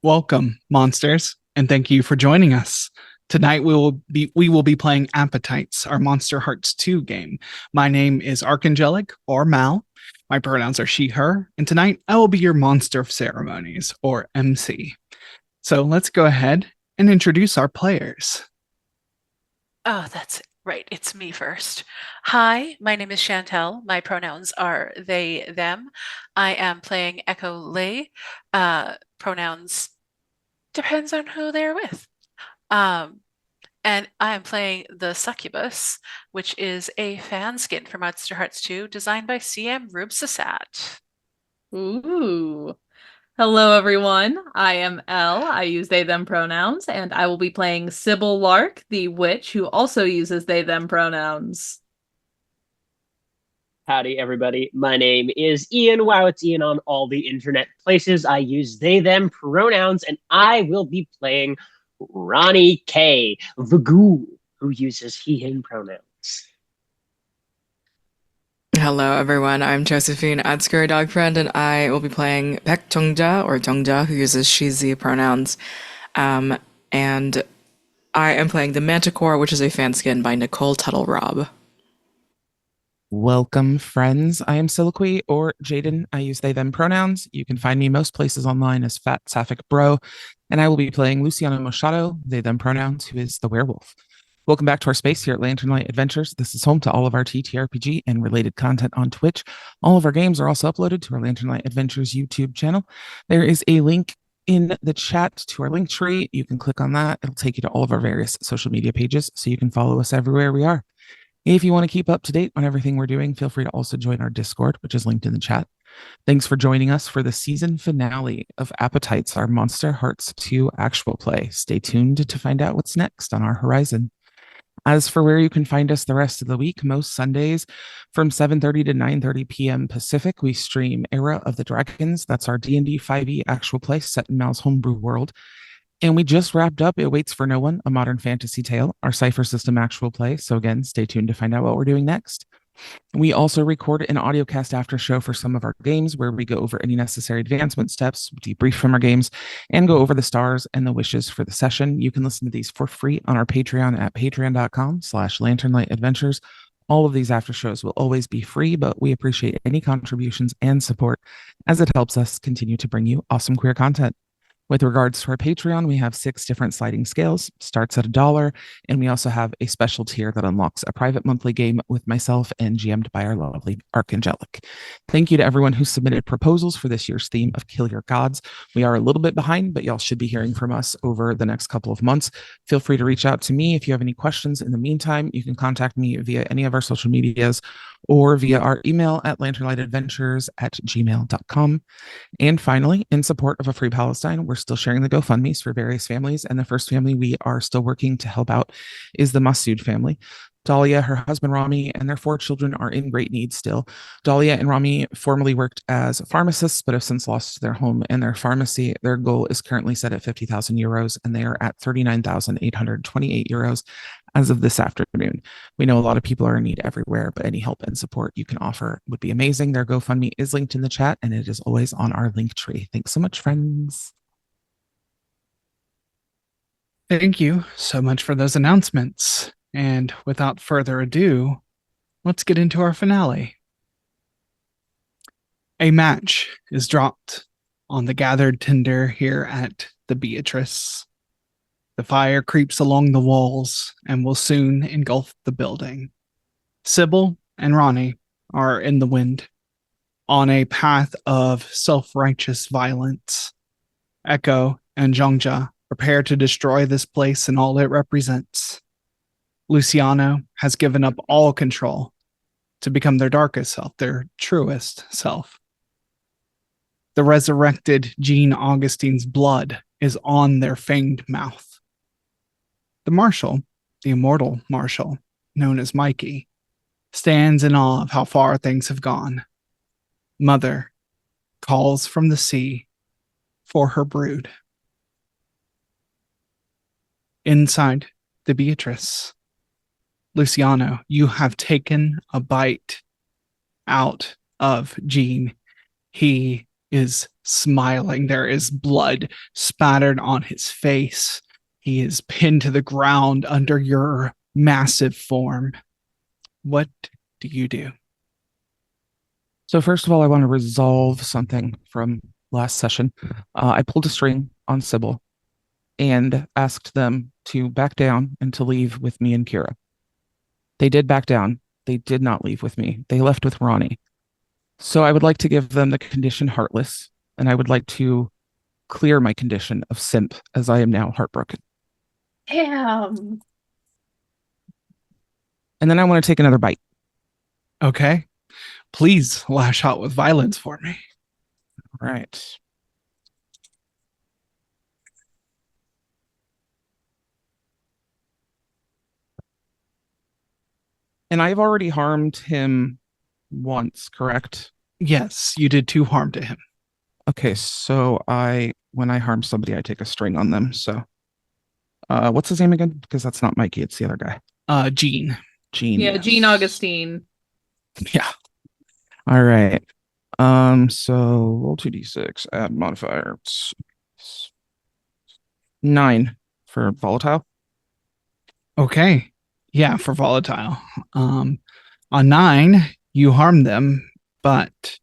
Welcome, monsters, and thank you for joining us. Tonight we will be playing Appetites, our Monster Hearts 2 game. My name is Archangelic or Mal. My pronouns are she, her, and tonight I will be your Monster of Ceremonies or MC. So let's go ahead and introduce our players. Oh, that's right. It's me first. Hi, my name is Chantel. My pronouns are they, them. I am playing Echo Leigh. Pronouns depends on who they're with. Um, and I am playing the Succubus, which is a fan skin for Monster Hearts 2 designed by CM Rubsasat. Ooh. Hello, everyone. I am Elle. I use they, them pronouns, and I will be playing Sybil Lark, the witch who also uses they, them pronouns. Howdy, everybody. My name is Ian. Wow, it's Ian on all the internet places. I use they, them pronouns, and I will be playing Ronnie K, the ghoul, who uses he, him pronouns. Hello, everyone. I'm Josephine at scarydogrfiend, and I will be playing Baek Jeong Ja or Jeong Ja, who uses she/ze pronouns. And I am playing the Manticore, which is a fan skin by Nicole Tuttle Robb. Welcome, friends. I am Soliloquy or Jaden. I use they, them pronouns. You can find me most places online as FatSapphicBro, and I will be playing Luciano Machado, they, them pronouns, who is the werewolf. Welcome back to our space here at Lantern Light Adventures. This is home to all of our TTRPG and related content on Twitch. All of our games are also uploaded to our Lantern Light Adventures YouTube channel. There is a link in the chat to our link tree. You can click on that. It'll take you to all of our various social media pages so you can follow us everywhere we are. If you want to keep up to date on everything we're doing, feel free to also join our Discord, which is linked in the chat. Thanks for joining us for the season finale of Appetites, our Monster Hearts 2 actual play. Stay tuned to find out what's next on our horizon. As for where you can find us the rest of the week, most Sundays from 7:30 to 9:30 p.m. Pacific, we stream Era of the Dragons. That's our D&D 5e actual play set in Mal's homebrew world. And we just wrapped up It Waits for No One, a modern fantasy tale, our Cypher System actual play. So again, stay tuned to find out what we're doing next. We also record an audiocast after show for some of our games where we go over any necessary advancement steps, debrief from our games, and go over the stars and the wishes for the session. You can listen to these for free on our Patreon at patreon.com/lanternlightadventures. All of these after shows will always be free, but we appreciate any contributions and support as it helps us continue to bring you awesome queer content. With regards to our Patreon, we have 6 different sliding scales, starts at $1, and we also have a special tier that unlocks a private monthly game with myself and GM'd by our lovely Archangelic. Thank you to everyone who submitted proposals for this year's theme of Kill Your Gods. We are a little bit behind, but y'all should be hearing from us over the next couple of months. Feel free to reach out to me if you have any questions. In the meantime, you can contact me via any of our social medias or via our email at lanternlightadventures@gmail.com. And finally, in support of a free Palestine, we're still sharing the GoFundMe's for various families. And the first family we are still working to help out is the Masood family. Dahlia, her husband Rami, and their 4 children are in great need still. Dahlia and Rami formerly worked as pharmacists, but have since lost their home and their pharmacy. Their goal is currently set at 50,000 euros, and they are at 39,828 euros as of this afternoon. We know a lot of people are in need everywhere, but any help and support you can offer would be amazing. Their GoFundMe is linked in the chat, and it is always on our link tree. Thanks so much, friends. Thank you so much for those announcements. And without further ado, let's get into our finale. A match is dropped on the gathered tinder here at the Beatrice. The fire creeps along the walls and will soon engulf the building. Sybil and Ronnie are in the wind, on a path of self-righteous violence. Echo and Jeong Ja prepare to destroy this place and all it represents. Luciano has given up all control to become their darkest self, their truest self. The resurrected Jean Augustine's blood is on their fanged mouth. The Marshal, the immortal Marshal, known as Mikey, stands in awe of how far things have gone. Mother calls from the sea for her brood. Inside the Beatrice, Luciano, you have taken a bite out of Jean. He is smiling. There is blood spattered on his face. He is pinned to the ground under your massive form. What do you do? So first of all, I want to resolve something from last session. I pulled a string on Sybil and asked them to back down and to leave with me and Kira. They did back down. They did not leave with me. They left with Ronnie. So I would like to give them the condition Heartless, and I would like to clear my condition of Simp, as I am now heartbroken. Damn. And then I want to take another bite. Okay. Please lash out with violence for me. All right. And I've already harmed him once, correct? Yes, you did 2 harm to him. Okay, so when I harm somebody, I take a string on them. So what's his name again? Because that's not Mikey, it's the other guy. Gene. Gene. Yeah, yes. Gene Augustine. Yeah. All right. So roll 2d6, add modifier. 9 for volatile. Okay. Yeah, for volatile. On 9, you harm them, but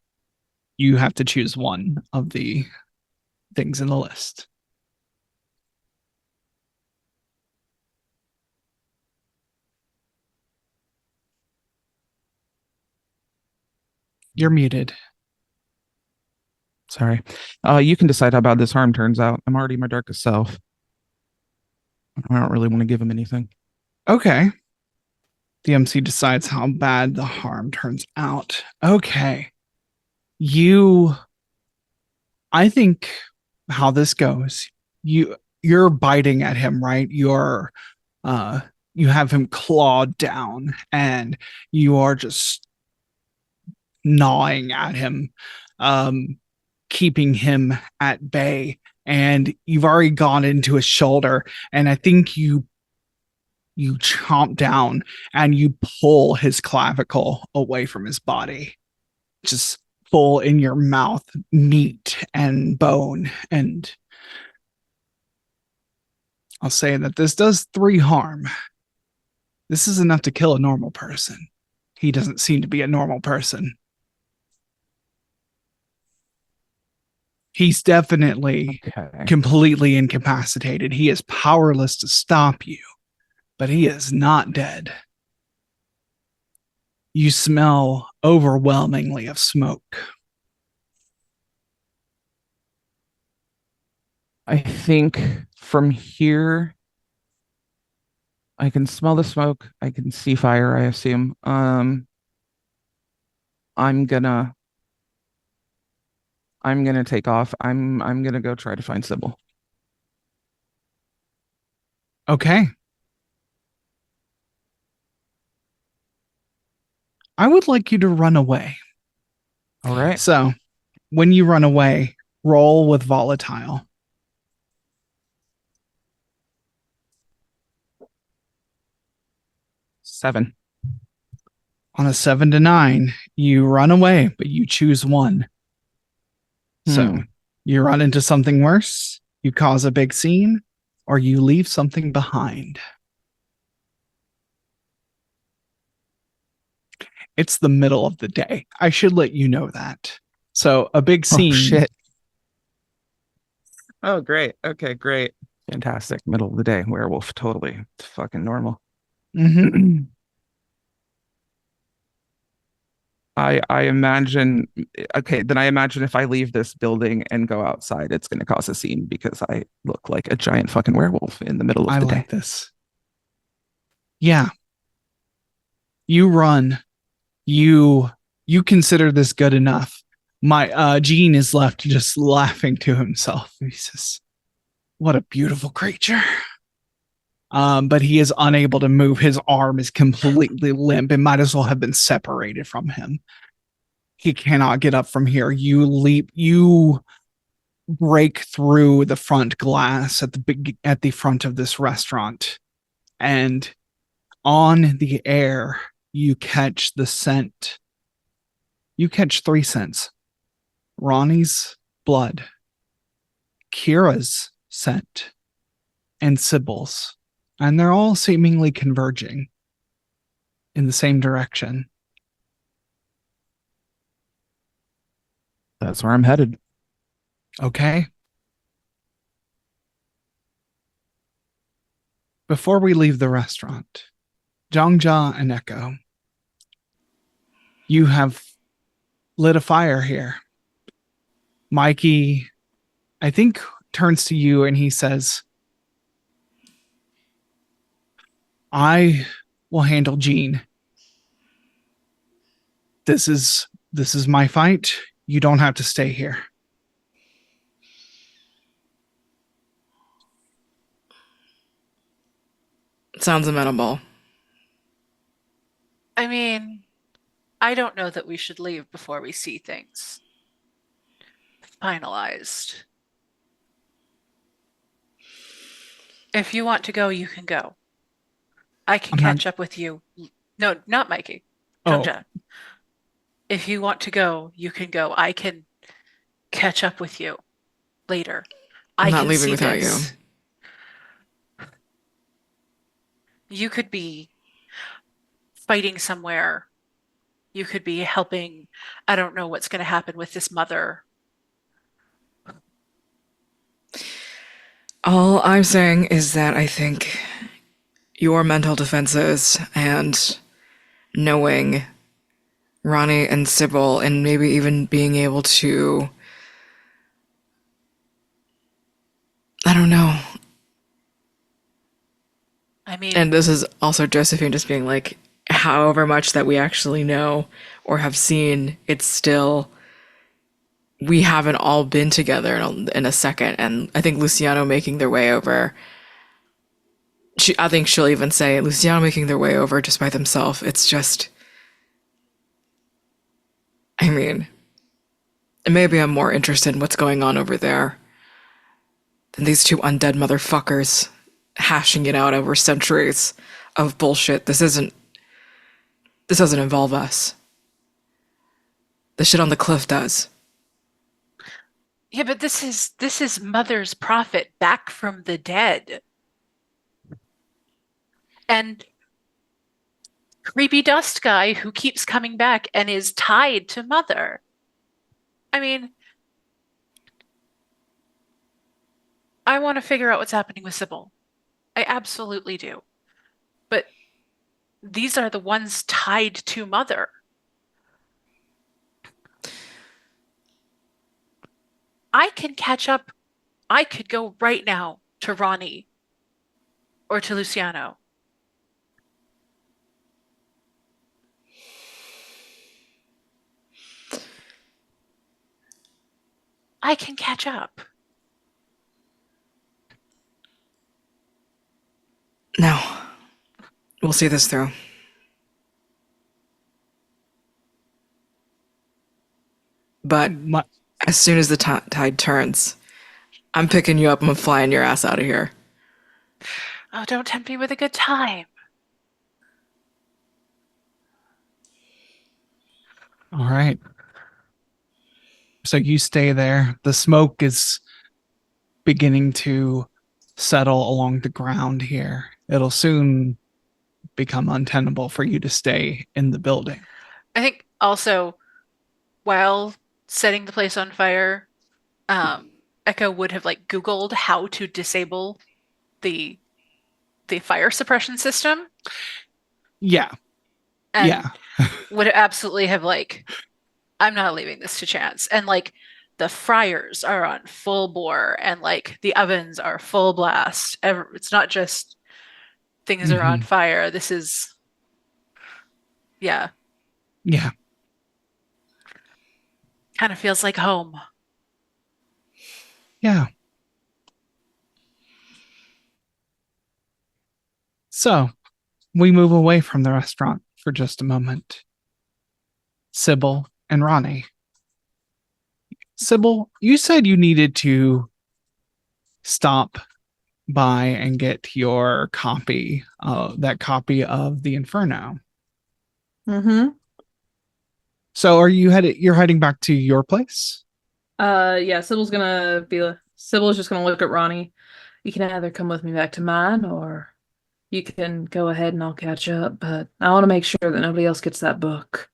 you have to choose one of the things in the list. You're muted. Sorry. You can decide how bad this harm turns out. I'm already my darkest self. I don't really want to give him anything. Okay. The MC decides how bad the harm turns out. Okay. I think how this goes, you're biting at him, right? You have him clawed down and you are just gnawing at him, keeping him at bay. And you've already gone into his shoulder, and I think you chomp down and you pull his clavicle away from his body, just full in your mouth, meat and bone. And I'll say that this does 3 harm. This is enough to kill a normal person. He doesn't seem to be a normal person. He's definitely completely incapacitated. He is powerless to stop you, but he is not dead. You smell overwhelmingly of smoke. I think from here, I can smell the smoke. I can see fire, I assume. I'm gonna take off. I'm gonna go try to find Sybil. Okay. I would like you to run away. All right. So, when you run away, roll with volatile. Seven. On a 7 to 9, you run away, but you choose one. So, you run into something worse, you cause a big scene, or you leave something behind. It's the middle of the day. I should let you know that. So a big scene. Oh, shit. Oh, great. Okay, great. Fantastic. Middle of the day. Werewolf. Totally. It's fucking normal. Mm-hmm. I imagine, okay, then I imagine if I leave this building and go outside, it's going to cause a scene because I look like a giant fucking werewolf in the middle of the day. I like this. Yeah. You run. You consider this good enough. My Gene is left just laughing to himself. He says, "What a beautiful creature." But he is unable to move. His arm is completely limp. It might as well have been separated from him. He cannot get up from here. You leap. You break through the front glass at the front of this restaurant, and on the air, you catch the scent. You catch 3 scents: Ronnie's, blood, Kira's scent, and Sybil's, and they're all seemingly converging in the same direction. That's where I'm headed. Okay. Before we leave the restaurant, Jeong Ja and Echo, you have lit a fire here. Mikey, I think, turns to you and he says, I will handle Jean. This is my fight. You don't have to stay here. Sounds amenable. I mean, I don't know that we should leave before we see things finalized. If you want to go, you can go. I can catch up with you. No, not Mikey. Oh. Jeong Ja. If you want to go, you can go. I can catch up with you later. I'm not leaving without you. You could be fighting somewhere. You could be helping. I don't know what's going to happen with this mother. All I'm saying is that I think your mental defenses and knowing Ronnie and Sybil and maybe even being able to, I don't know. I mean, and this is also Josephine just being like, however much that we actually know or have seen, it's still, we haven't all been together in a second. And I think Luciano making their way over, I think she'll even say Luciano making their way over just by themselves. It's just, I mean, maybe I'm more interested in what's going on over there than these two undead motherfuckers hashing it out over centuries of bullshit. This doesn't involve us. The shit on the cliff does. Yeah, but this is Mother's prophet back from the dead. And creepy dust guy who keeps coming back and is tied to Mother. I mean, I want to figure out what's happening with Sybil. I absolutely do. But these are the ones tied to Mother. I can catch up. I could go right now to Ronnie or to Luciano. I can catch up. No. We'll see this through. But as soon as the tide turns, I'm picking you up and I'm flying your ass out of here. Oh, don't tempt me with a good time. All right. So you stay there. The smoke is beginning to settle along the ground here. It'll soon become untenable for you to stay in the building. I think also, while setting the place on fire, Echo would have like Googled how to disable the fire suppression system. Yeah. And yeah. would absolutely have like, I'm not leaving this to chance. And like the fryers are on full bore and like the ovens are full blast. It's not just things are on fire. This is, yeah. Yeah. Kind of feels like home. Yeah. So we move away from the restaurant for just a moment. Sybil and Ronnie. Sybil, you said you needed to stop by and get your copy, that copy of the Inferno. Mm-hmm. So are you you're heading back to your place? Yeah, Sybil's just gonna look at Ronnie. You can either come with me back to mine, or you can go ahead and I'll catch up, but I want to make sure that nobody else gets that book.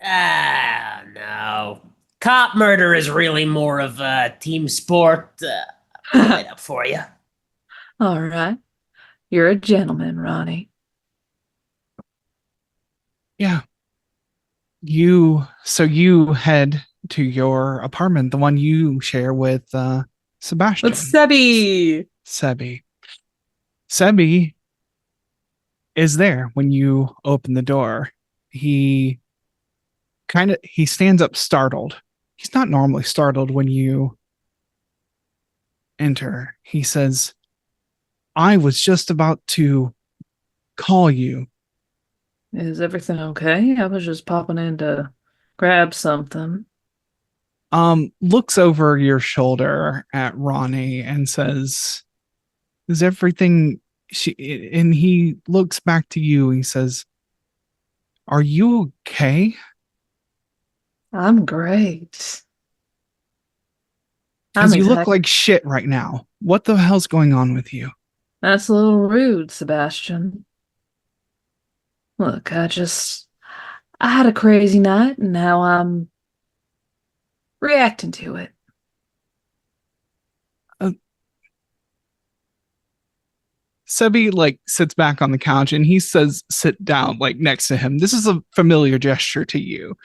Ah, no. Cop murder is really more of a team sport. I'll wait up for you. All right. You're a gentleman, Ronnie. Yeah. You head to your apartment, the one you share with Sebastian. Let's Sebby. Sebi is there when you open the door. He stands up startled. He's not normally startled when you enter. He says, I was just about to call you. Is everything okay? I was just popping in to grab something. Looks over your shoulder at Ronnie and says, is everything and he looks back to you. He says, are you okay? I'm great. Because you look like shit right now. What the hell's going on with you? That's a little rude, Sebastian. Look, I had a crazy night and now I'm reacting to it. Sebi sits back on the couch and he says, sit down next to him. This is a familiar gesture to you.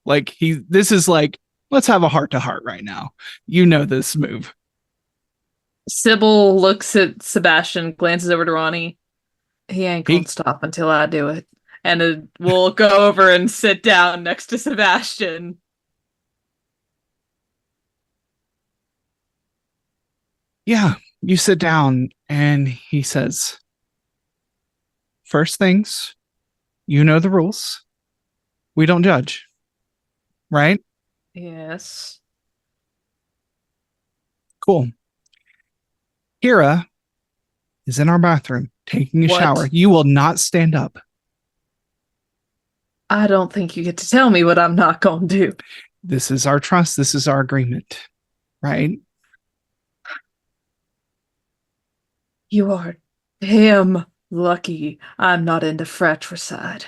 This is let's have a heart to heart right now. You know this move. Sybil looks at Sebastian, glances over to Ronnie. He ain't gonna stop until I do it. And we'll go over and sit down next to Sebastian. Yeah, you sit down and he says, first things, you know the rules. We don't judge. Right? Yes. Cool. Kira is in our bathroom taking a shower. You will not stand up. I don't think you get to tell me what I'm not going to do. This is our trust. This is our agreement. Right? You are damn lucky I'm not into fratricide.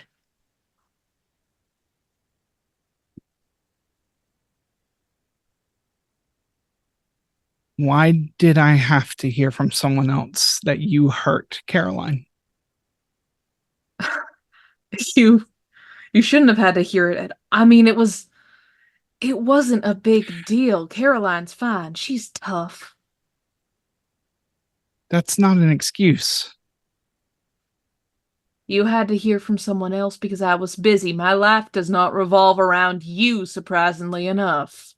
Why did I have to hear from someone else that you hurt Caroline? You shouldn't have had to hear it. I mean, it wasn't a big deal. Caroline's fine. She's tough. That's not an excuse. You had to hear from someone else because I was busy. My life does not revolve around you, surprisingly enough.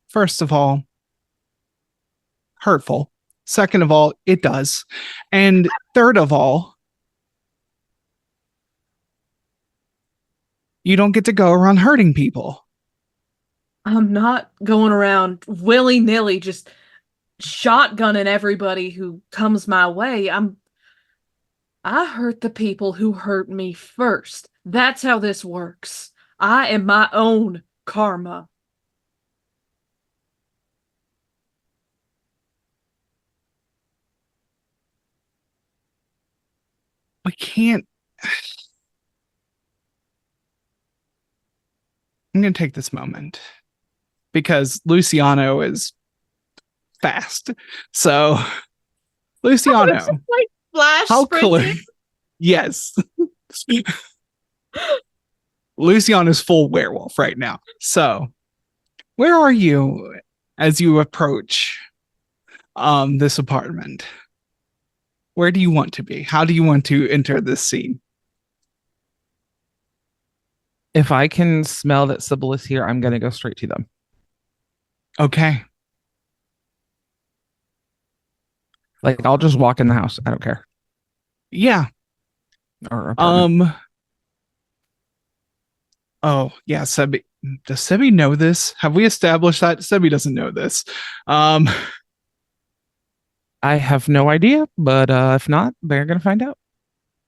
First of all, hurtful. Second of all, it does. And third of all, you don't get to go around hurting people. I'm not going around willy-nilly just shotgunning everybody who comes my way. I hurt the people who hurt me first. That's how this works. I am my own karma. We can't. I'm going to take this moment because Luciano is fast. So, Luciano, flash how sprinting? Yes. Luciano is full werewolf right now. So, where are you as you approach this apartment? Where do you want to be? How do you want to enter this scene? If I can smell that Sybil is here, I'm going to go straight to them. Okay. I'll just walk in the house. I don't care. Yeah. Or apartment. Oh, yeah, Sebi. Does Sebi know this? Have we established that? Sebi doesn't know this. I have no idea, but if not, they're going to find out.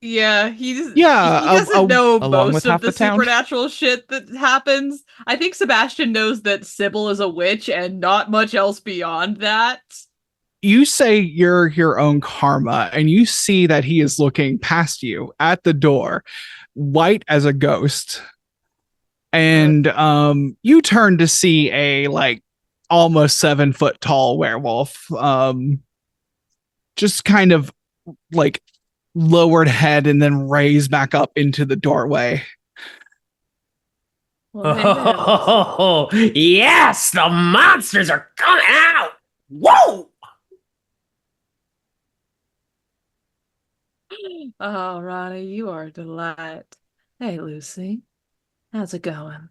Yeah, Yeah, he doesn't know along most with of half the the town. supernatural shit that happens. I think Sebastian knows that Sybil is a witch and not much else beyond that. You say you're your own karma, and you see that he is looking past you at the door, white as a ghost. And you turn to see a like almost 7 foot tall werewolf, just kind of like lowered head and then raised back up into the doorway. Well, hey there, Lucy. Oh, yes, the monsters are coming out. Whoa! Oh, Ronnie, you are a delight. Hey, Lucy. How's it going?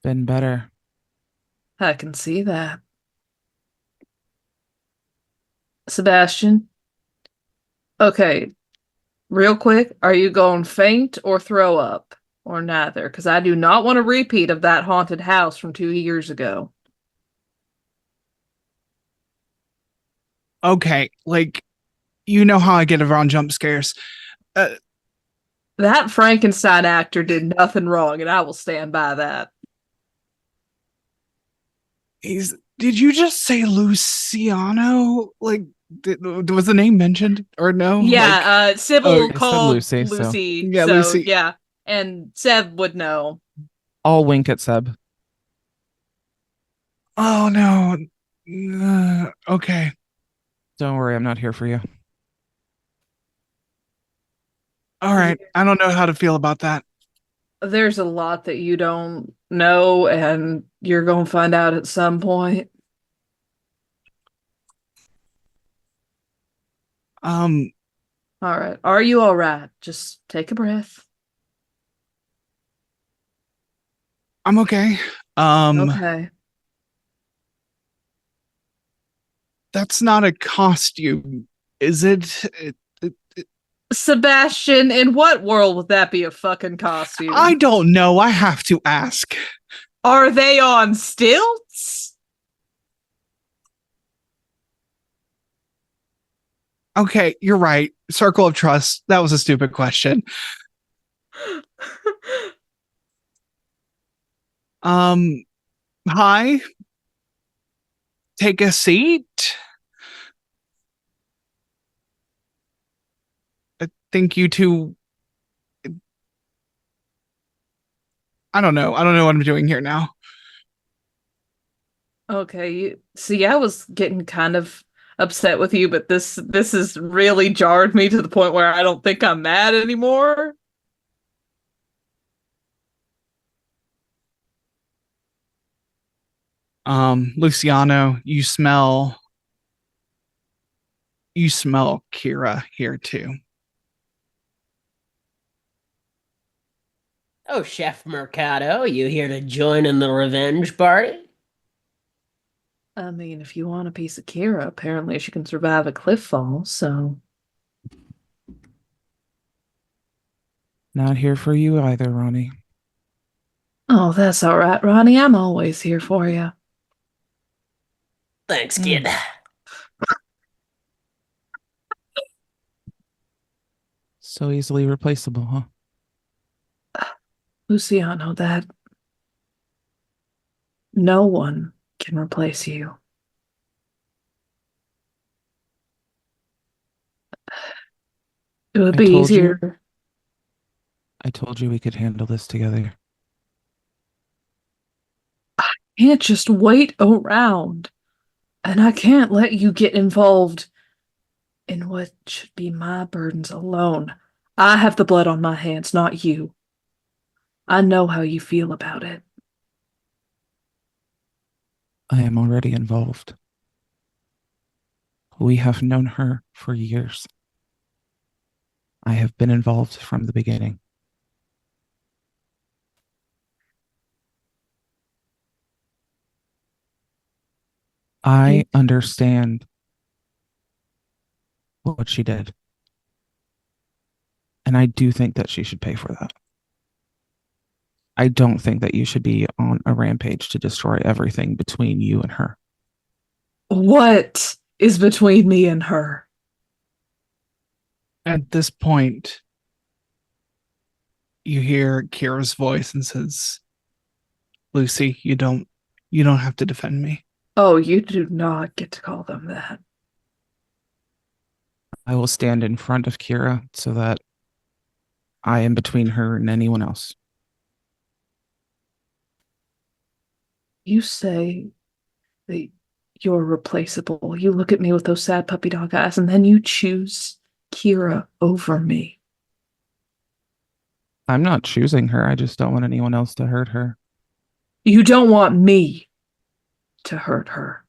Been better. I can see that. Sebastian? Okay, real quick, are you going faint or throw up? Or neither? Because I do not want a repeat of that haunted house from 2 years ago. Okay, like you know how I get around jump scares. That Frankenstein actor did nothing wrong, and I will stand by that. Did you just say Luciano? Like, was the name mentioned or no? Yeah, Like, Sybil oh, I said called Lucy, Lucy, Yeah, so Lucy. yeah, and Seb would know. I'll wink at Seb. oh no. Okay. Don't worry, I'm not here for you. All right. I don't know how to feel about that. There's a lot that you don't know, and you're going to find out at some point. Um, All right. Are you all right? Just take a breath. I'm okay. Okay. That's not a costume, is it? Sebastian, in what world would that be a fucking costume? I don't know. I have to ask. Are they on stilts? Okay, you're right. Circle of trust. That was a stupid question. Hi. Take a seat. I think you two. I don't know. I don't know what I'm doing here now. Okay, see, I was getting kind of upset with you, but this has really jarred me to the point where I don't think I'm mad anymore. Luciano, you smell Kira here too. Oh, Chef Mercado, you here to join in the revenge party? I mean, if you want a piece of Kira, apparently she can survive a cliff fall, so. Not here for you either, Ronnie. Oh, that's all right, Ronnie. I'm always here for you. Thanks, kid. So easily replaceable, huh? Luciano, that no one can replace you. It would be easier. I told you we could handle this together. I can't just wait around. And I can't let you get involved in what should be my burdens alone. I have the blood on my hands, not you. I know how you feel about it. I am already involved. We have known her for years. I have been involved from the beginning. I understand what she did. And I do think that she should pay for that. I don't think that you should be on a rampage to destroy everything between you and her. What is between me and her? At this point, you hear Kira's voice and says, Lucy, you don't have to defend me. Oh, you do not get to call them that. I will stand in front of Kira so that I am between her and anyone else. You say that you're replaceable. You look at me with those sad puppy dog eyes, and then you choose Kira over me. I'm not choosing her. I just don't want anyone else to hurt her. You don't want me to hurt her.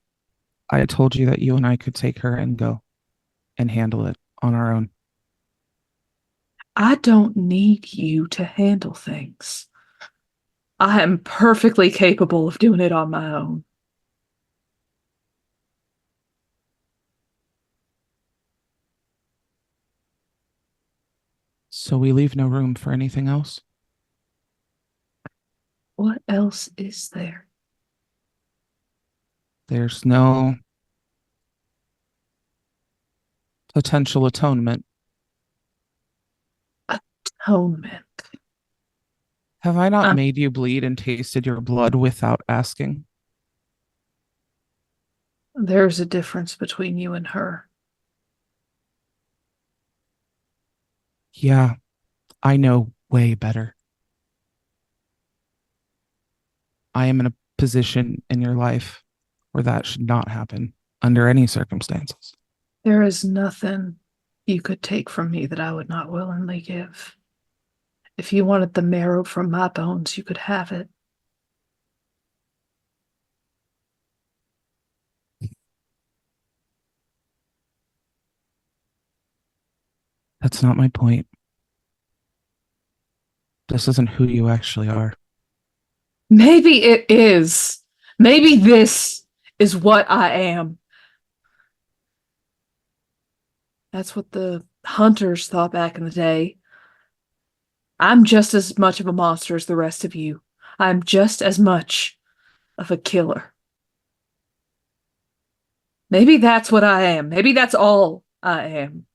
I told you that you and I could take her and go and handle it on our own. I don't need you to handle things. I am perfectly capable of doing it on my own. So we leave no room for anything else? What else is there? There's no potential atonement. Atonement. Have I not made you bleed and tasted your blood without asking? There's a difference between you and her. Yeah, I know way better. I am in a position in your life where that should not happen under any circumstances. There is nothing you could take from me that I would not willingly give. If you wanted the marrow from my bones, you could have it. That's not my point. This isn't who you actually are. Maybe it is. Maybe this is what I am. That's what the hunters thought back in the day. I'm just as much of a monster as the rest of you. I'm just as much of a killer. Maybe that's what I am. Maybe that's all I am.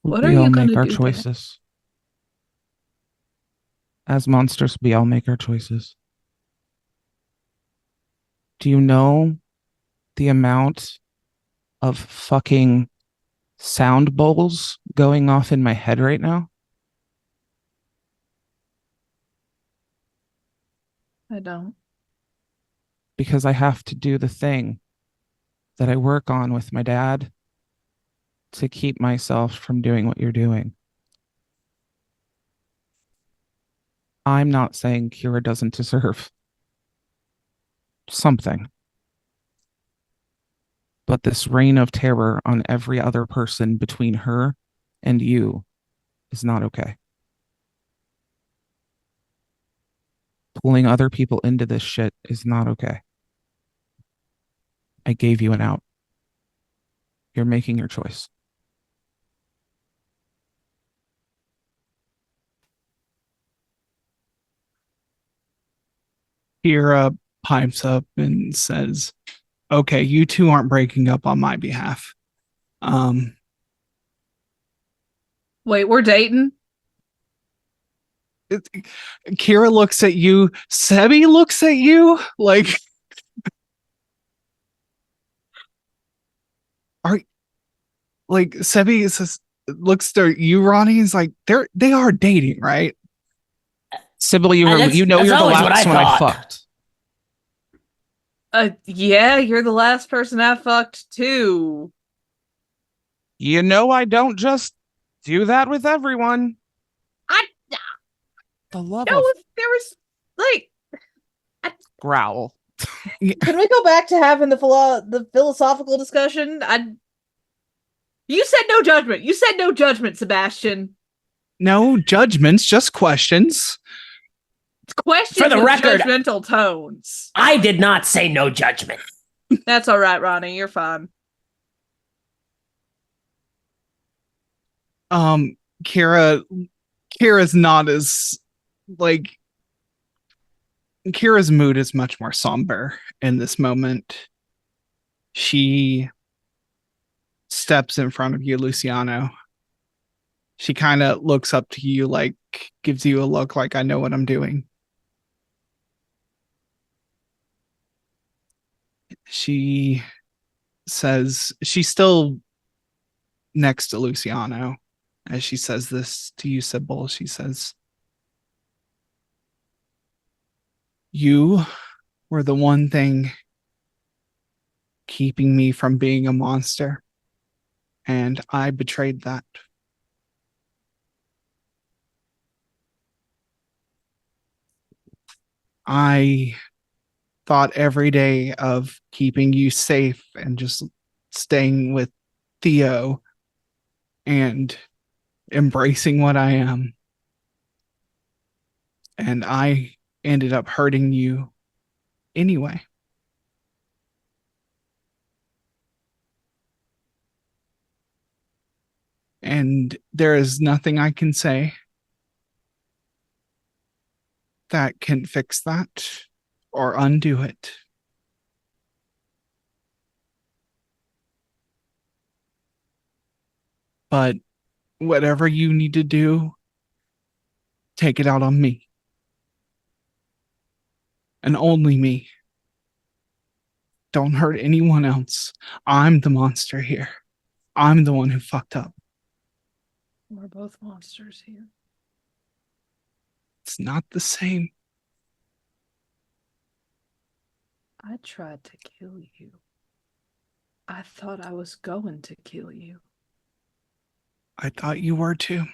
What are We all you make gonna our do choices. As monsters, we all make our choices. Do you know the amount of fucking sound bowls going off in my head right now? I don't. Because I have to do the thing that I work on with my dad to keep myself from doing what you're doing. I'm not saying Kira doesn't deserve something. But this reign of terror on every other person between her and you is not okay. Pulling other people into this shit is not okay. I gave you an out. You're making your choice. Kira pipes up and says, okay, you two aren't breaking up on my behalf. Wait, we're dating? Kira looks at you. Sebi looks at you like, Sebi says, looks to you, Ronnie. Is like, they are dating, right? Sybil, you know you're the last one I fucked. Yeah, you're the last person I fucked too. You know I don't just do that with everyone. The love of if there was growl. Can we go back to having the philosophical discussion? You said no judgment. You said no judgment, Sebastian. No judgments, just questions. Questions For the with record, judgmental tones. I did not say no judgment. That's all right, Ronnie. You're fine. Kira's not as like Kira's mood is much more somber in this moment. She steps in front of you, Luciano. She kind of looks up to you, like, gives you a look like, I know what I'm doing. She says, she's still next to Luciano as she says this to you, Sybil. She says, you were the one thing keeping me from being a monster, and I betrayed that. I thought every day of keeping you safe and just staying with Theo and embracing what I am. And I ended up hurting you anyway. And there is nothing I can say that can fix that or undo it. But whatever you need to do, take it out on me. And only me. Don't hurt anyone else. I'm the monster here. I'm the one who fucked up. We're both monsters here. It's not the same. I tried to kill you. I thought I was going to kill you. I thought you were too.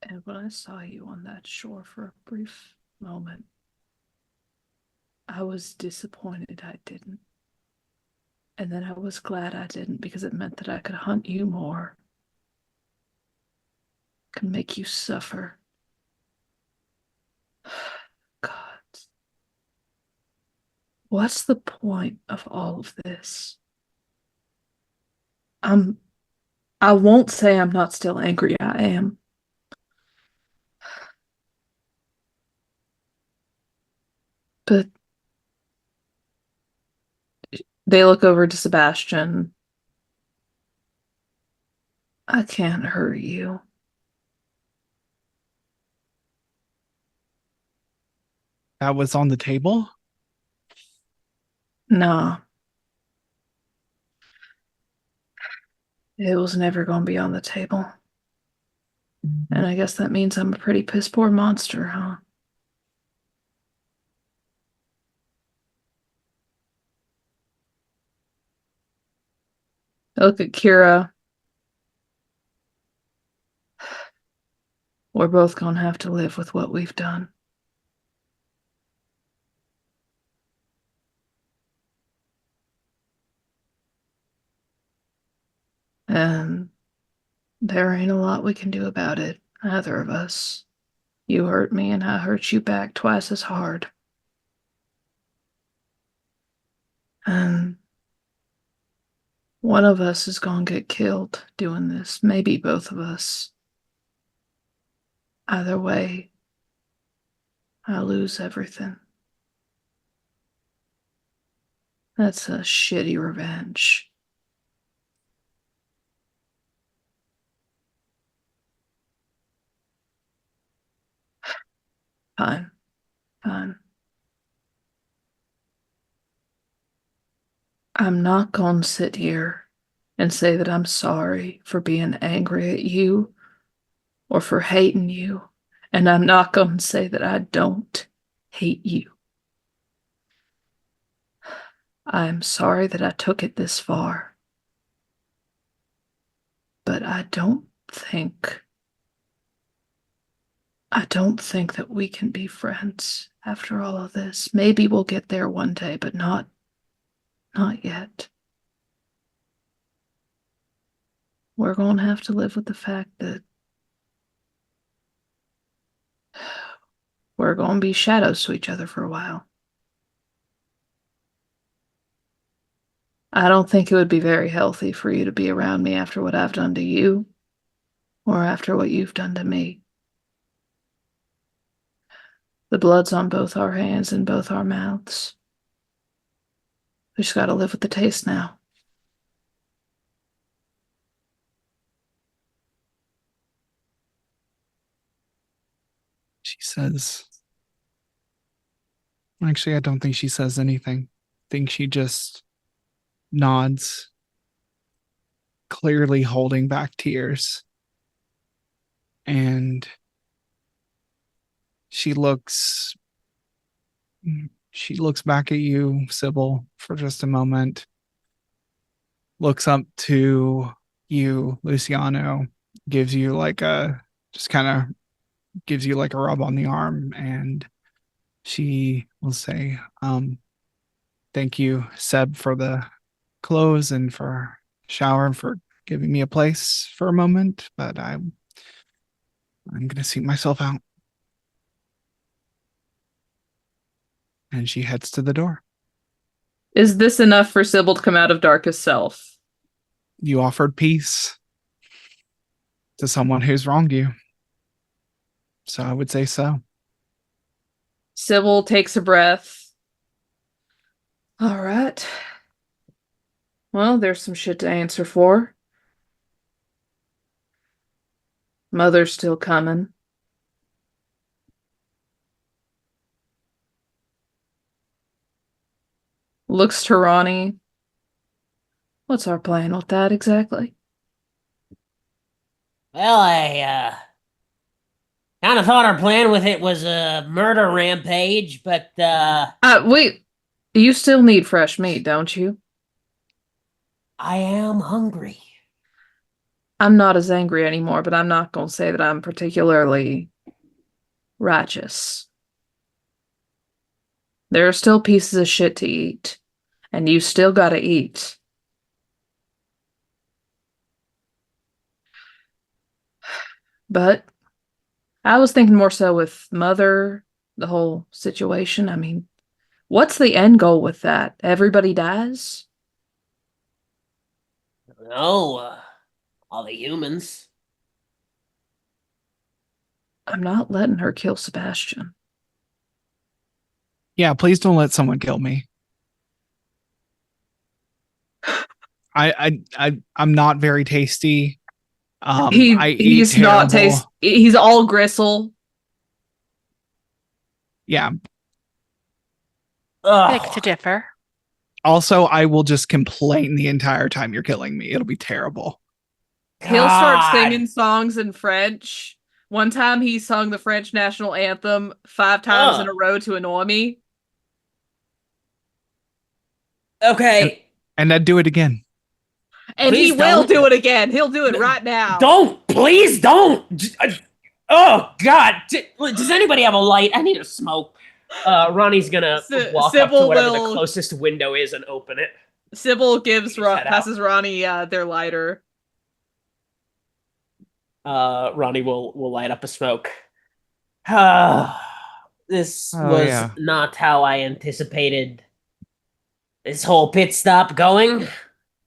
And when I saw you on that shore for a brief moment, I was disappointed I didn't. And then I was glad I didn't, because it meant that I could hunt you more. Could make you suffer. God. What's the point of all of this? I won't say I'm not still angry. I am. But they look over to Sebastian. I can't hurt you. That was on the table? No. It was never going to be on the table. And I guess that means I'm a pretty piss poor monster, huh? I look at Kira. We're both going to have to live with what we've done. And there ain't a lot we can do about it, either of us. You hurt me and I hurt you back twice as hard. And one of us is gonna get killed doing this, maybe both of us. Either way, I lose everything. That's a shitty revenge. Fine. Fine. I'm not gonna sit here and say that I'm sorry for being angry at you or for hating you. And I'm not gonna say that I don't hate you. I'm sorry that I took it this far. But I don't think that we can be friends after all of this. Maybe we'll get there one day, but not yet. We're going to have to live with the fact that we're going to be shadows to each other for a while. I don't think it would be very healthy for you to be around me after what I've done to you, or after what you've done to me. The blood's on both our hands and both our mouths. We just gotta live with the taste now. She says, actually, I don't think she says anything. I think she just nods, clearly holding back tears. And she looks back at you, Sybil, for just a moment. Looks up to you, Luciano, gives you like a rub on the arm, and she will say, thank you, Seb, for the clothes and for shower and for giving me a place for a moment, but I'm gonna seat myself out. And she heads to the door. Is this enough for Sybil to come out of darkest self? You offered peace to someone who's wronged you. So I would say so. Sybil takes a breath. All right. Well, there's some shit to answer for. Mother's still coming. Looks to Ronnie. What's our plan with that exactly? Well, I kind of thought our plan with it was a murder rampage, but Wait. You still need fresh meat, don't you? I am hungry. I'm not as angry anymore, but I'm not gonna say that I'm particularly righteous. There are still pieces of shit to eat, and you still gotta eat. But I was thinking more so with Mother, the whole situation. I mean, what's the end goal with that? Everybody dies? No, all the humans. I'm not letting her kill Sebastian. Yeah, please don't let someone kill me. I'm not very tasty. I eat he's not terrible. He's all gristle. Yeah. Beg to differ. Also, I will just complain the entire time you're killing me. It'll be terrible. He'll start God. singing songs in French. One time he sung the French national anthem 5 times in a row to annoy me. Okay. And I'd do it again. And Please he will don't. do it again. He'll do it right now. Don't! Please don't! Oh, God! Does anybody have a light? I need a smoke. Ronnie's gonna walk up to Sybil whatever will- the closest window is and open it. Sybil gives Head out. passes Ronnie their lighter. Ronnie will light up a smoke. This Oh, was yeah. not how I anticipated this whole pit stop going.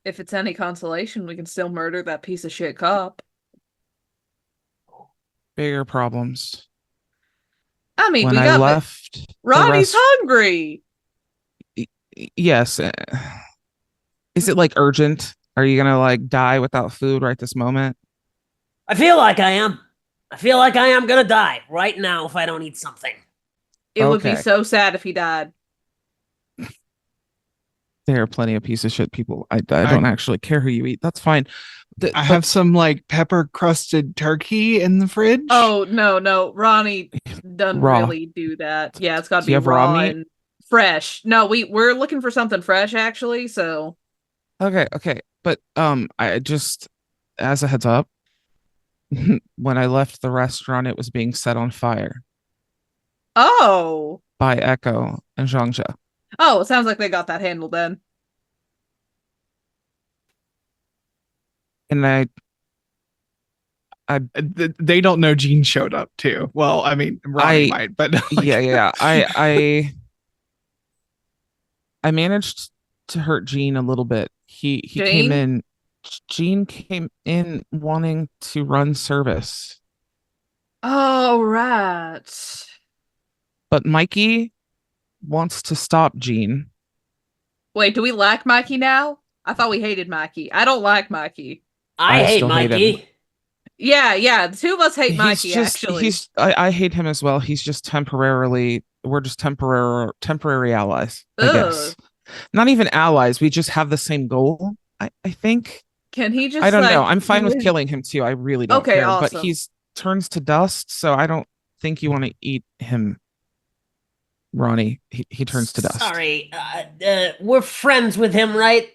If it's any consolation, we can still murder that piece of shit cop. Bigger problems. I mean, When we I got left, Ronnie's rest- hungry. yes. Is it like urgent? Are you gonna like die without food right this moment? I feel like I am. I feel like I am gonna die right now if I don't eat something. It would be Okay. so sad if he died. There are plenty of piece of shit people. I don't actually care who you eat. That's fine. I have some like pepper crusted turkey in the fridge. Oh no, Ronnie doesn't Raw. really do that. Yeah, it's got to Do you be have raw meat? and fresh. No, we're looking for something fresh actually. So Okay. But I just, as a heads up, when I left the restaurant, it was being set on fire oh, by Echo and Jeong Ja. it sounds like they got that handled then. And they don't know Jean showed up too. Well, I mean, Ronnie might, but like, yeah. I managed to hurt Gene a little bit. He came in. Gene came in wanting to run service, Oh right. but Mikey wants to stop Gene. Wait, do we like Mikey now? I thought we hated Mikey. I don't like Mikey. I hate still hate him. Mikey. Yeah. The two of us hate Mikey, actually. I hate him as well. He's just we're just temporary allies, I guess. Not even allies. We just have the same goal, I think. Can he just I don't know. like, I'm fine do with his- killing him too. I really don't Okay, care. But awesome. he's turns to dust, so I don't think you want to eat him, Ronnie. He turns to dust. Sorry, we're friends with him, right?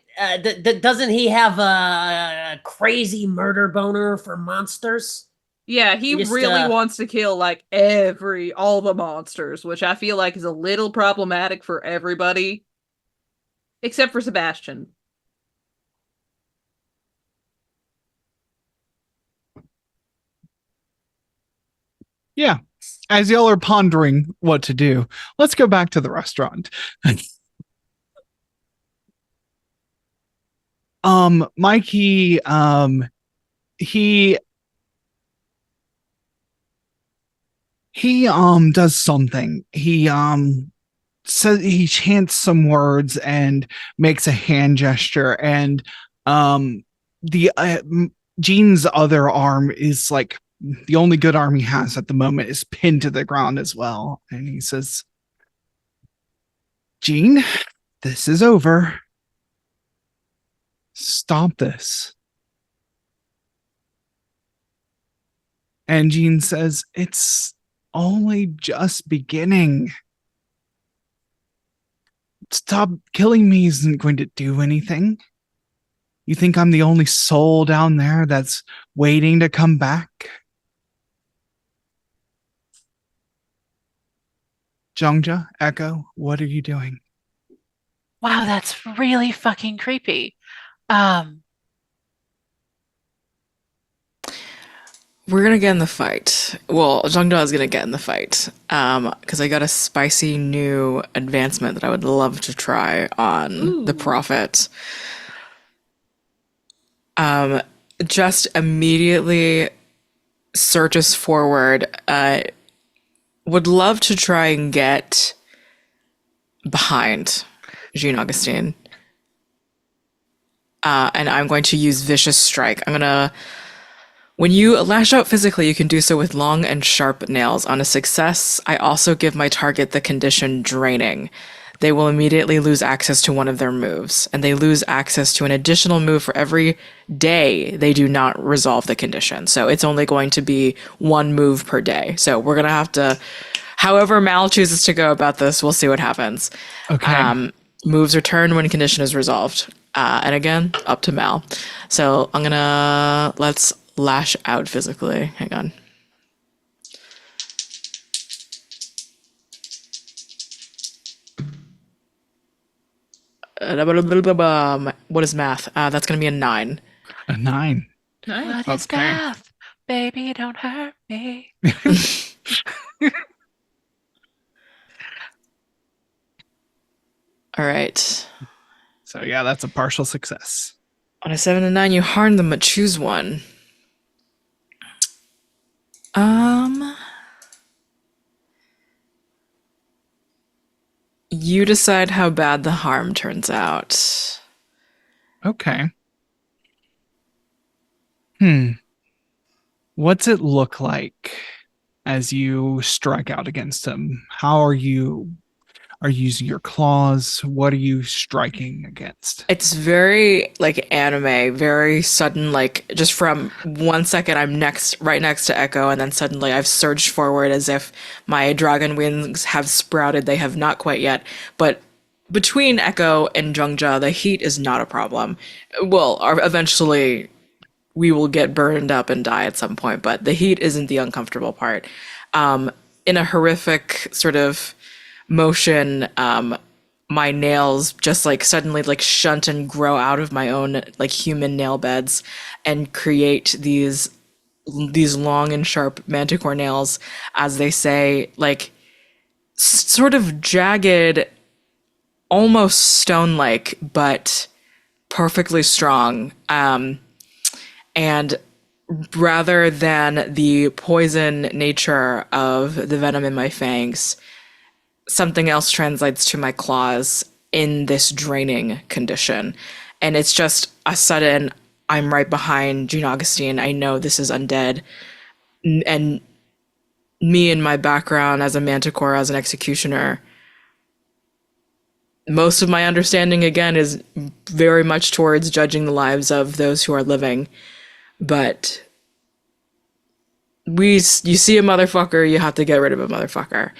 Doesn't he have a crazy murder boner for monsters? Yeah, he Just, really wants to kill like all the monsters, which I feel like is a little problematic for everybody. Except for Sebastian. Yeah. As y'all are pondering what to do, let's go back to the restaurant. Mikey, he does something. He says he chants some words and makes a hand gesture, and the Gene's other arm is like the only good arm he has at the moment is pinned to the ground as well. And he says, Gene, this is over. Stop this. And Gene says, it's only just beginning. Stop killing me isn't going to do anything. You think I'm the only soul down there that's waiting to come back? Jeong Ja, Echo, what are you doing? Wow, that's really fucking creepy. We're gonna get in the fight. Well, Jeong Ja is gonna get in the fight. Because I got a spicy new advancement that I would love to try on the Prophet. Just immediately surges forward. Would love to try and get behind Jean Augustine. And I'm going to use Vicious Strike. When you lash out physically, you can do so with long and sharp nails. On a success, I also give my target the condition Draining. They will immediately lose access to one of their moves, and they lose access to an additional move for every day they do not resolve the condition. So it's only going to be one move per day. So we're going to have to, however Mal chooses to go about this, we'll see what happens. Okay. Moves return when condition is resolved. And again, up to Mal. So let's lash out physically. Hang on. What is math? That's going to be a 9. A 9. Nice. What is math? Baby, don't hurt me. All right. So yeah, that's a partial success. On a 7 and 9, you harm them, but choose one. You decide how bad the harm turns out. Okay. What's it look like as you strike out against him? How are you using your claws? What are you striking against? It's very like anime, very sudden, like just from 1 second I'm right next to Echo, and then suddenly I've surged forward as if my dragon wings have sprouted. They have not quite yet, but between Echo and Jeong Ja, the heat is not a problem. Well, eventually we will get burned up and die at some point, but the heat isn't the uncomfortable part. In a horrific sort of motion, my nails just like suddenly like shunt and grow out of my own like human nail beds and create these long and sharp manticore nails, as they say, like sort of jagged, almost stone-like, but perfectly strong. And rather than the poison nature of the venom in my fangs, something else translates to my claws in this draining condition. And it's just a sudden, I'm right behind June Augustine. I know this is undead. And me and my background as a manticore, as an executioner, most of my understanding, again, is very much towards judging the lives of those who are living. But you see a motherfucker, you have to get rid of a motherfucker.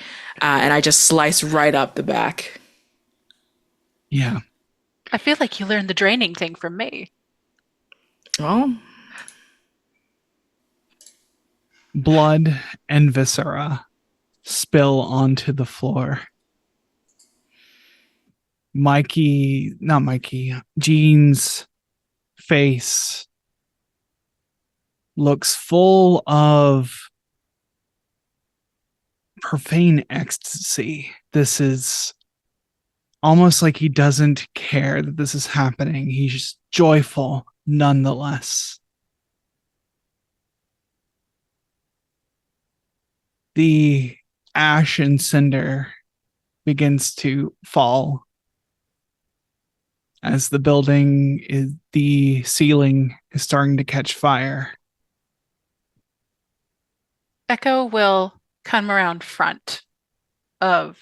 And I just slice right up the back. Yeah. I feel like you learned the draining thing from me. Well, Blood and viscera spill onto the floor. Jean's face looks full of profane ecstasy. This is almost like he doesn't care that this is happening. He's just joyful nonetheless. The ash and cinder begins to fall as the ceiling is starting to catch fire. Echo will come around front of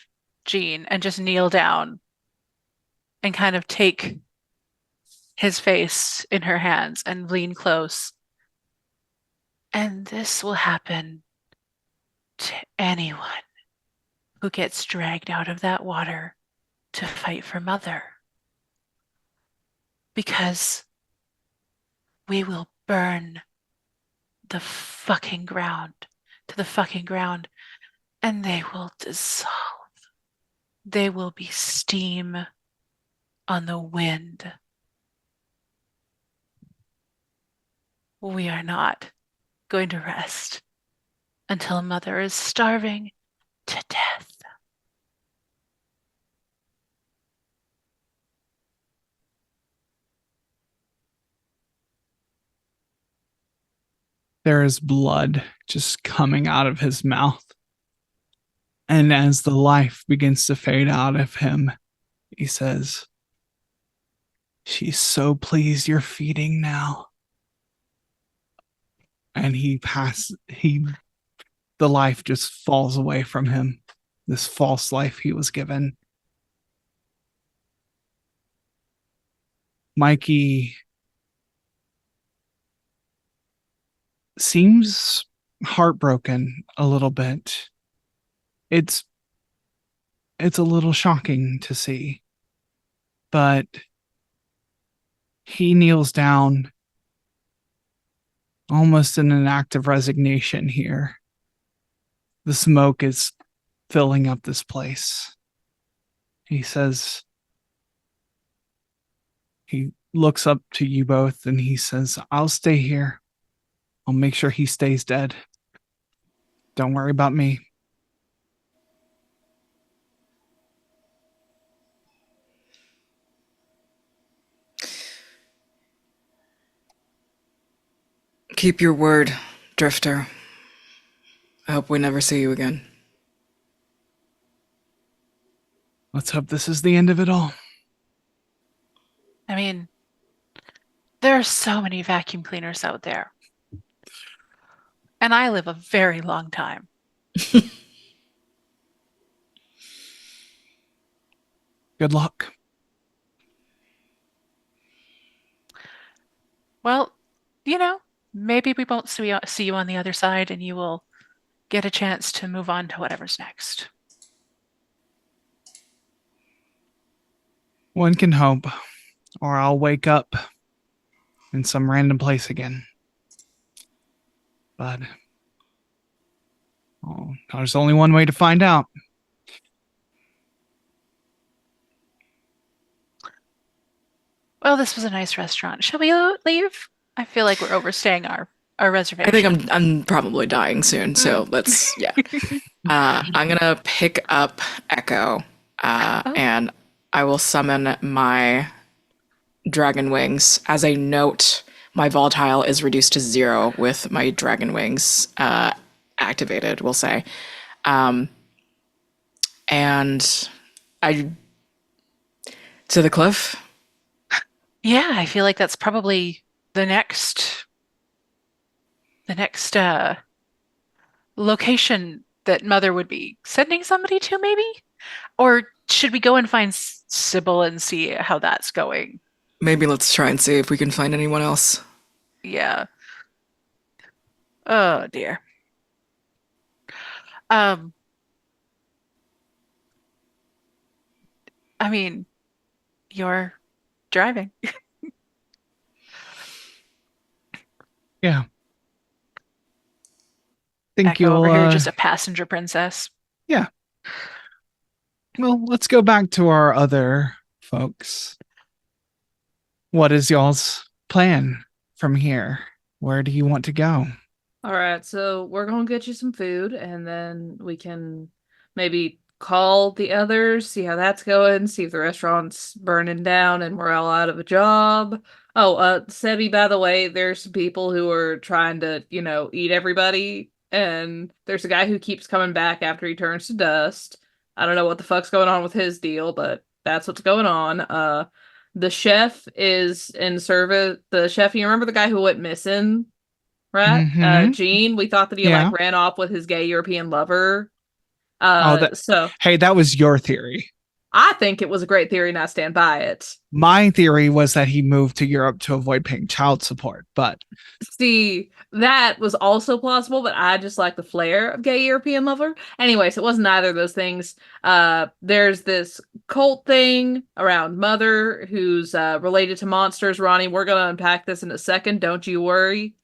Jean and just kneel down and kind of take his face in her hands and lean close. And this will happen to anyone who gets dragged out of that water to fight for Mother. Because we will burn the fucking ground to the fucking ground, and they will dissolve. They will be steam on the wind. We are not going to rest until Mother is starving to death. There is blood just coming out of his mouth. And as the life begins to fade out of him, he says, "She's so pleased you're feeding now." And the life just falls away from him. This false life he was given. Mikey seems heartbroken a little bit. It's a little shocking to see, but he kneels down almost in an act of resignation here. The smoke is filling up this place. He says, he looks up to you both and he says, "I'll stay here. I'll make sure he stays dead. Don't worry about me." keep your word, Drifter. I hope we never see you again. Let's hope this is the end of it all. I mean, there are so many vacuum cleaners out there. And I live a very long time. Good luck. Well, maybe we won't see you on the other side and you will get a chance to move on to whatever's next. One can hope, or I'll wake up in some random place again. But there's only one way to find out. Well, this was a nice restaurant. Shall we leave? I feel like we're overstaying our reservation. I think I'm probably dying soon, so let's I'm gonna pick up Echo, and I will summon my dragon wings. As a note, my volatile is reduced to 0 with my dragon wings activated, we'll say. And I to the cliff. Yeah, I feel like that's probably the next location that Mother would be sending somebody to, maybe? Or should we go and find Sybil and see how that's going? Maybe let's try and see if we can find anyone else. Yeah. Oh dear. Um, I mean, you're driving. Yeah. Think Echo you'll over here, just a passenger princess. yeah. Well, let's go back to our other folks. What is y'all's plan from here? Where do you want to go? All right, so we're gonna get you some food, and then we can maybe call the others, see how that's going, see if the restaurant's burning down and we're all out of a job. Oh, Sebi, by the way, there's some people who are trying to, eat everybody, and there's a guy who keeps coming back after he turns to dust. I don't know what the fuck's going on with his deal, but that's what's going on. The chef is in service. The chef, you remember the guy who went missing? Right? Mhm. Gene, we thought that he Yeah. ran off with his gay European lover. So Hey, that was your theory. I think it was a great theory and I stand by it. My theory was that he moved to Europe to avoid paying child support, but See, that was also plausible, but I just like the flair of gay European lover. Anyways, it wasn't either of those things. There's this cult thing around Mother who's related to monsters. Ronnie, we're gonna unpack this in a second. Don't you worry.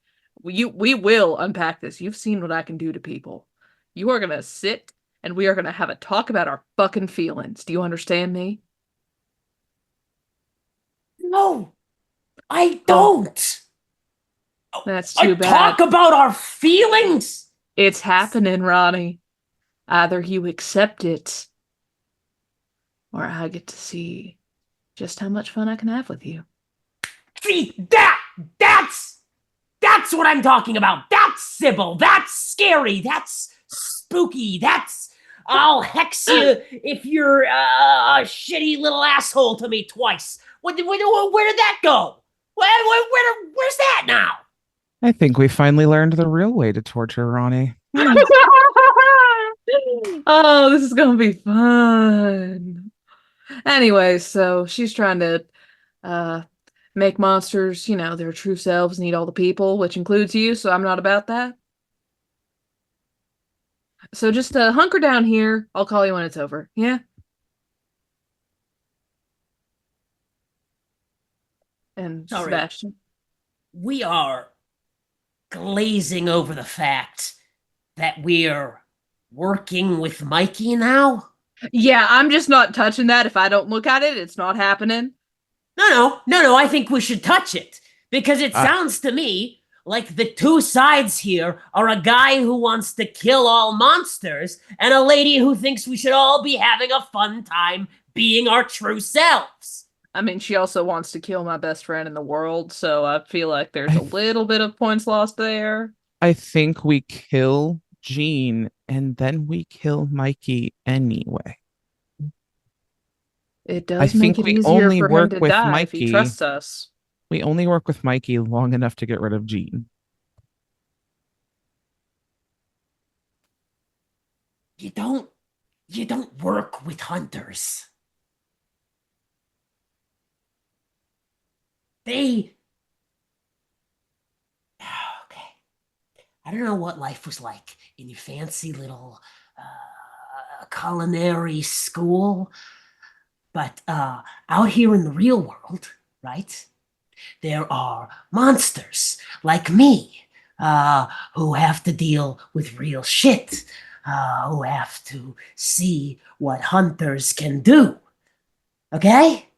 We will unpack this. You've seen what I can do to people. You are gonna sit and we are gonna have a talk about our fucking feelings. Do you understand me? No, I don't. That's too I bad. talk about our feelings. It's happening, Ronnie. Either you accept it, or I get to see just how much fun I can have with you. See, that's what I'm talking about. That's Sybil. That's scary. That's spooky. I'll hex you if you're a shitty little asshole to me twice. Where did that go? Where's that now? I think we finally learned the real way to torture Ronnie. Oh, this is gonna be fun. Anyway, so she's trying to make monsters, their true selves and eat all the people, which includes you, so I'm not about that. So just hunker down here. I'll call you when it's over. Yeah? And Sorry. Sebastian. We are glazing over the fact that we're working with Mikey now. Yeah, I'm just not touching that. If I don't look at it, it's not happening. No, I think we should touch it because it sounds to me like the two sides here are a guy who wants to kill all monsters and a lady who thinks we should all be having a fun time being our true selves. I mean, she also wants to kill my best friend in the world, so I feel like there's a little bit of points lost there. I think we kill Jean and then we kill Mikey anyway. It does I make think it we easier only for him work to with die if he Mikey. trusts us. We only work with Mikey long enough to get rid of Jean. You don't work with hunters. Okay. I don't know what life was like in your fancy little culinary school, but out here in the real world, right? There are monsters like me who have to deal with real shit, who have to see what hunters can do. Okay?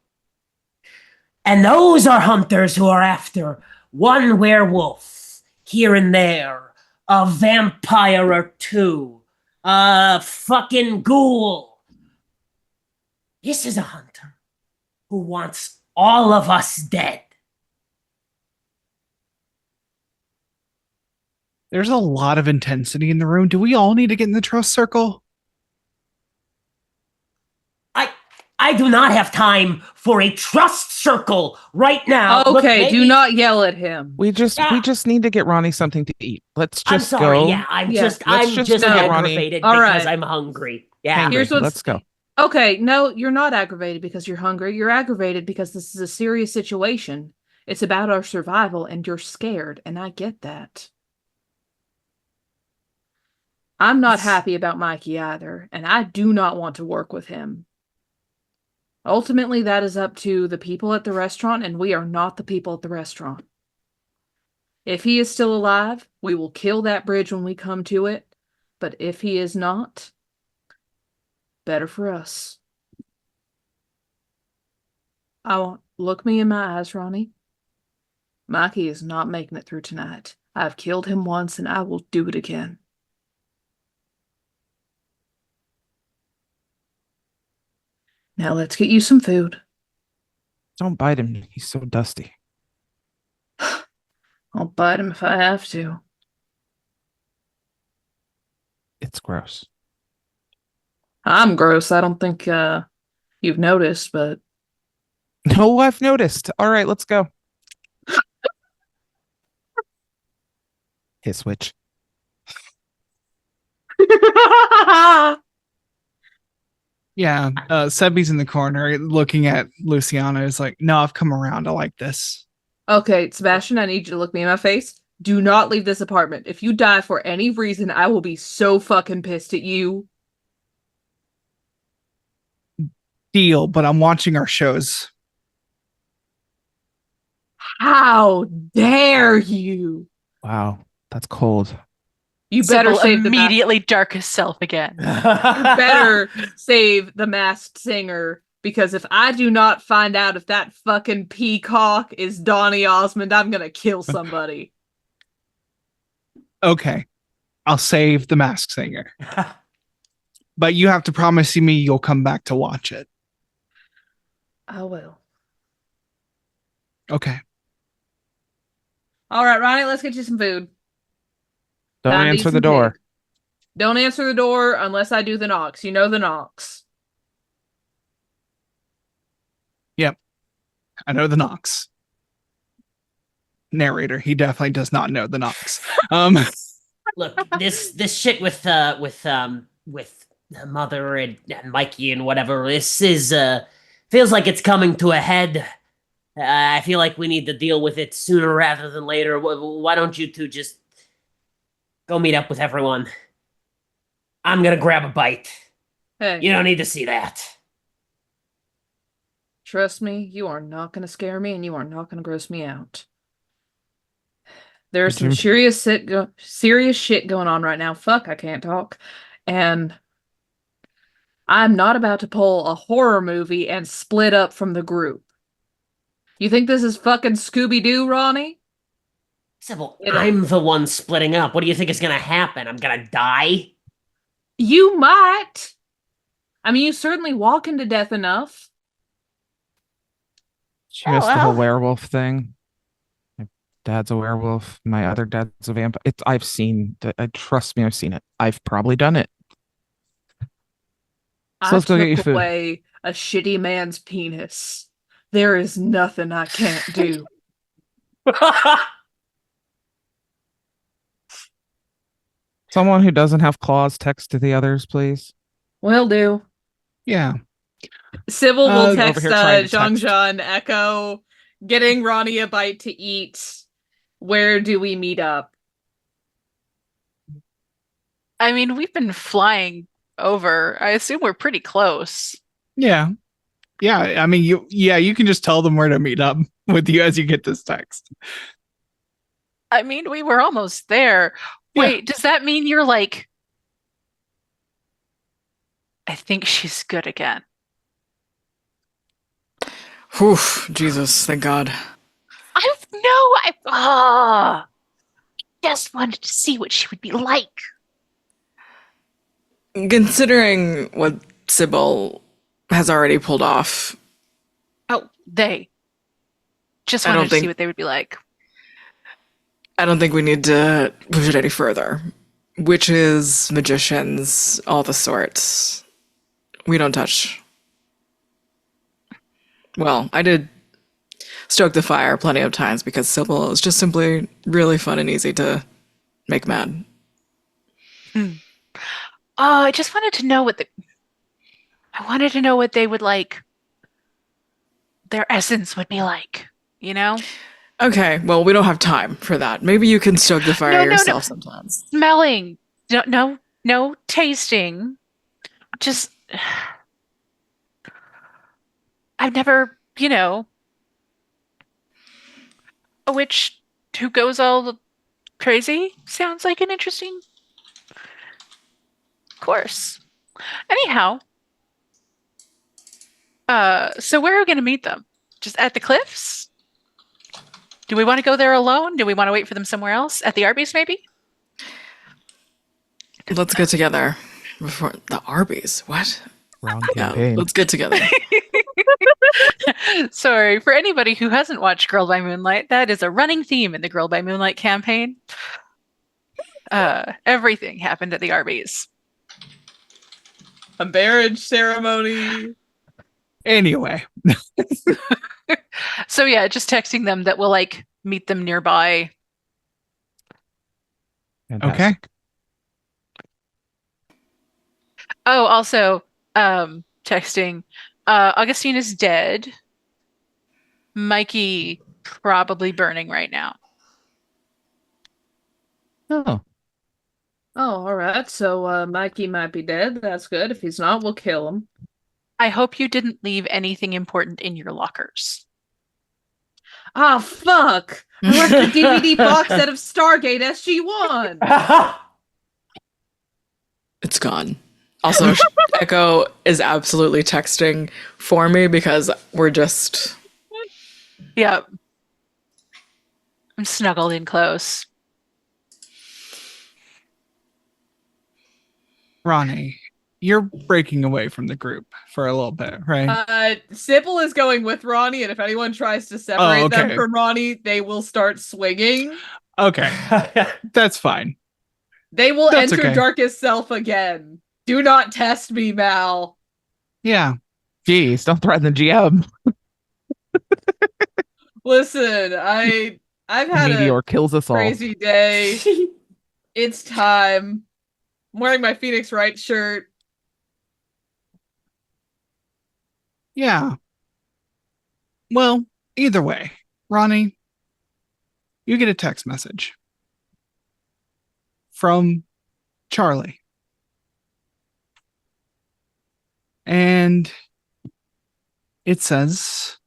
And those are hunters who are after one werewolf here and there, a vampire or two, a fucking ghoul. This is a hunter who wants all of us dead. there's a lot of intensity in the I do not have time for a trust circle right now. Look, Okay, do maybe- not yell at him. We just need to get Ronnie something to eat. Let's I'm just sorry. go. Yeah, I'm Yeah, just let's just just get Ronnie- aggravated All because right. I'm hungry. Yeah. Hangry. Here's what's- Let's go. Okay, no, you're not aggravated because you're hungry. You're aggravated because this is a serious situation. It's about our survival, and you're scared, and I get that. I'm not happy about Mikey either, and I do not want to work with him. Ultimately, that is up to the people at the restaurant, and we are not the people at the restaurant. If he is still alive, we will kill that bridge when we come to it. But if he is not, better for us. Look me in my eyes, Ronnie. Mikey is not making it through tonight. I've killed him once, and I will do it again. Now let's get you some food. Don't bite him. He's so dusty. I'll bite him if I have to. It's gross. I'm gross. I don't think you've noticed, but No, I've noticed. All right, let's go. Hit switch. Yeah, Sebby's in the corner looking at Luciano. Is like, no, I've come around. I like this. Okay, Sebastian, I need you to look me in my face. Do not leave this apartment. If you die for any reason, I will be so fucking pissed at you. Deal, but I'm watching our shows. How dare you? Wow, that's cold. You better Sybil save the immediately darkest self again. You better save the masked singer, because if I do not find out if that fucking peacock is Donny Osmond, I'm gonna kill somebody. Okay, I'll save the Masked Singer, but you have to promise me you'll come back to watch it. I will. Okay. All right, Ronnie, let's get you some food. Don't Time to eat answer the some door. pig. Don't answer the door unless I do the knocks. You know the knocks. I know the knocks. Narrator, he definitely does not know the knocks. Look, this shit with Mother and Mikey and whatever. This is feels like it's coming to a head. I feel like we need to deal with it sooner rather than later. Why don't you two just go meet up with everyone? I'm gonna grab a bite. Hey, You don't need to see that. trust me, you are not going to scare me and you are not going to gross me out. There's some Did serious shit going on right now. Fuck, I can't talk. And I'm not about to pull a horror movie and split up from the group. You think this is fucking Scooby-Doo, Ronnie? Sybil, It- I'm the one splitting up. What do you think is gonna happen? I'm gonna die? You might. I mean, you certainly walk into death enough. She missed the well. whole werewolf thing. My dad's a werewolf. My other dad's a vampire. I've seen that. Trust me, I've seen it. I've probably done it. So let's go get you took food. away a shitty man's penis. There is nothing I can't do. Someone who doesn't have claws, text to the others, please. Will do. Yeah. Sybil will Over text here trying to Jeong text. Ja and Echo, getting Ronnie a bite to eat. Where do we meet up? I mean, we've been flying over. I assume we're pretty close. Yeah. Yeah. I mean, you can just tell them where to meet up with you as you get this text. I mean, we were almost there. Yeah. Wait, does that mean you're like, I think she's good again? Whew, Jesus, thank God. I just wanted to see what she would be like. Considering what Sybil has already pulled off, Oh, they. Just I don't wanted to see think- what they would be like. I don't think we need to push it any further. Witches, magicians, all the sorts. We don't touch. Well, I did stoke the fire plenty of times because Sybil is just simply really fun and easy to make mad. I just wanted to know I wanted to know what they would like, their essence would be like, you know? Okay, well, we don't have time for that. Maybe you can stoke the fire No, yourself sometimes. Smelling. No tasting. Just, I've never, a witch who goes all crazy sounds like an interesting course. Anyhow, so where are we going to meet them? Just at the cliffs? Do we want to go there alone? Do we want to wait for them somewhere else? At the Arby's, maybe? Let's get together before the Arby's. What? Wrong Yeah, campaign. let's get together. Sorry, for anybody who hasn't watched Girl by Moonlight, that is a running theme in the Girl by Moonlight campaign. Everything happened at the Arby's. A marriage ceremony. Anyway, So yeah, just texting them that we'll meet them nearby. okay. Fantastic. Oh, also, texting, Augustine is dead. Mikey probably burning right now. Oh, Oh, all right. So Mikey might be dead. That's good. If he's not, we'll kill him. I hope you didn't leave anything important in your lockers. Ah, fuck! I left the DVD box set of Stargate SG-1. It's gone. Also, Echo is absolutely texting for me because we're just... Yep. I'm snuggled in close. Ronnie, you're breaking away from the group for a little bit, right? Sybil is going with Ronnie, and if anyone tries to separate them okay. from Ronnie, they will start swinging. Okay, that's fine. They will That's enter okay. Darkest Self again. Do not test me, Mal. Yeah. geez, don't threaten the GM. Listen, I've had Meteor a kills us all. crazy day. It's time. I'm wearing my Phoenix Wright shirt. Yeah. Well, either way, Ronnie, you get a text message from Charlie. And it says,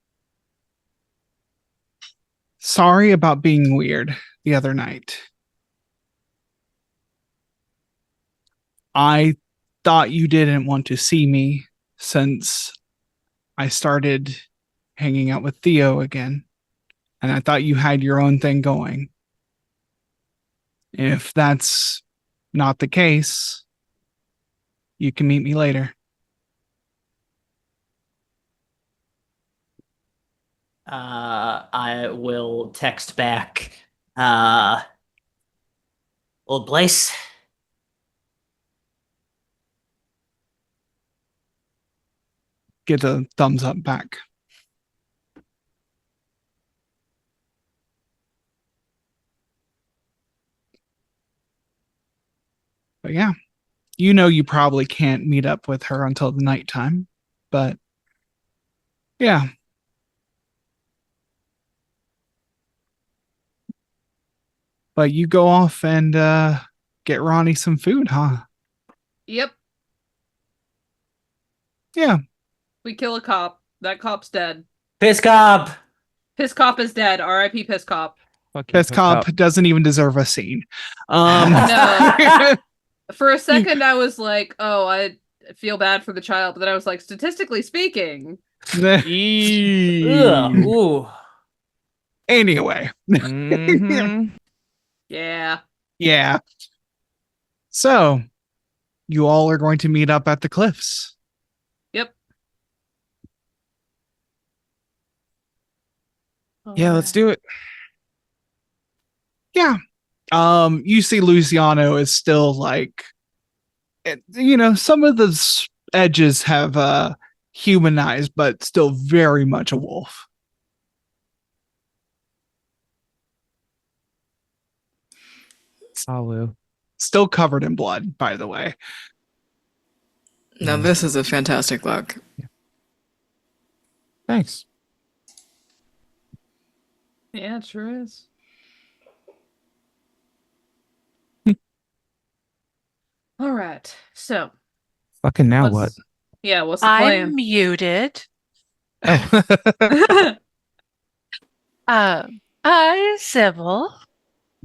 sorry about being weird the other night. I thought you didn't want to see me since I started hanging out with Theo again. And I thought you had your own thing going. If that's not the case, you can meet me later. I will text back. Old Blaze. Get a thumbs up back. But yeah, you probably can't meet up with her until the nighttime. But yeah. But you go off and get Ronnie some food, huh? Yep. Yeah. We kill a cop. That cop's dead. Piss cop. Piss cop is dead. R.I.P. Piss cop. Fuck you, Best cop doesn't even deserve a scene. No. For a second, I was like, oh, I feel bad for the child. But then I was like, statistically speaking. Ugh, ooh. Anyway. Mhm. Yeah. Yeah. So, you all are going to meet up at the cliffs. Yep. Yeah, let's do it. Yeah. You see Luciano is still some of the edges have humanized, but still very much a wolf. Salu. Still covered in blood, by the way. Now this is a fantastic look. Thanks. Yeah, it sure is. All right. So, Fucking now what? Yeah, what's the I'm plan? muted. Oh. Hi, Sybil.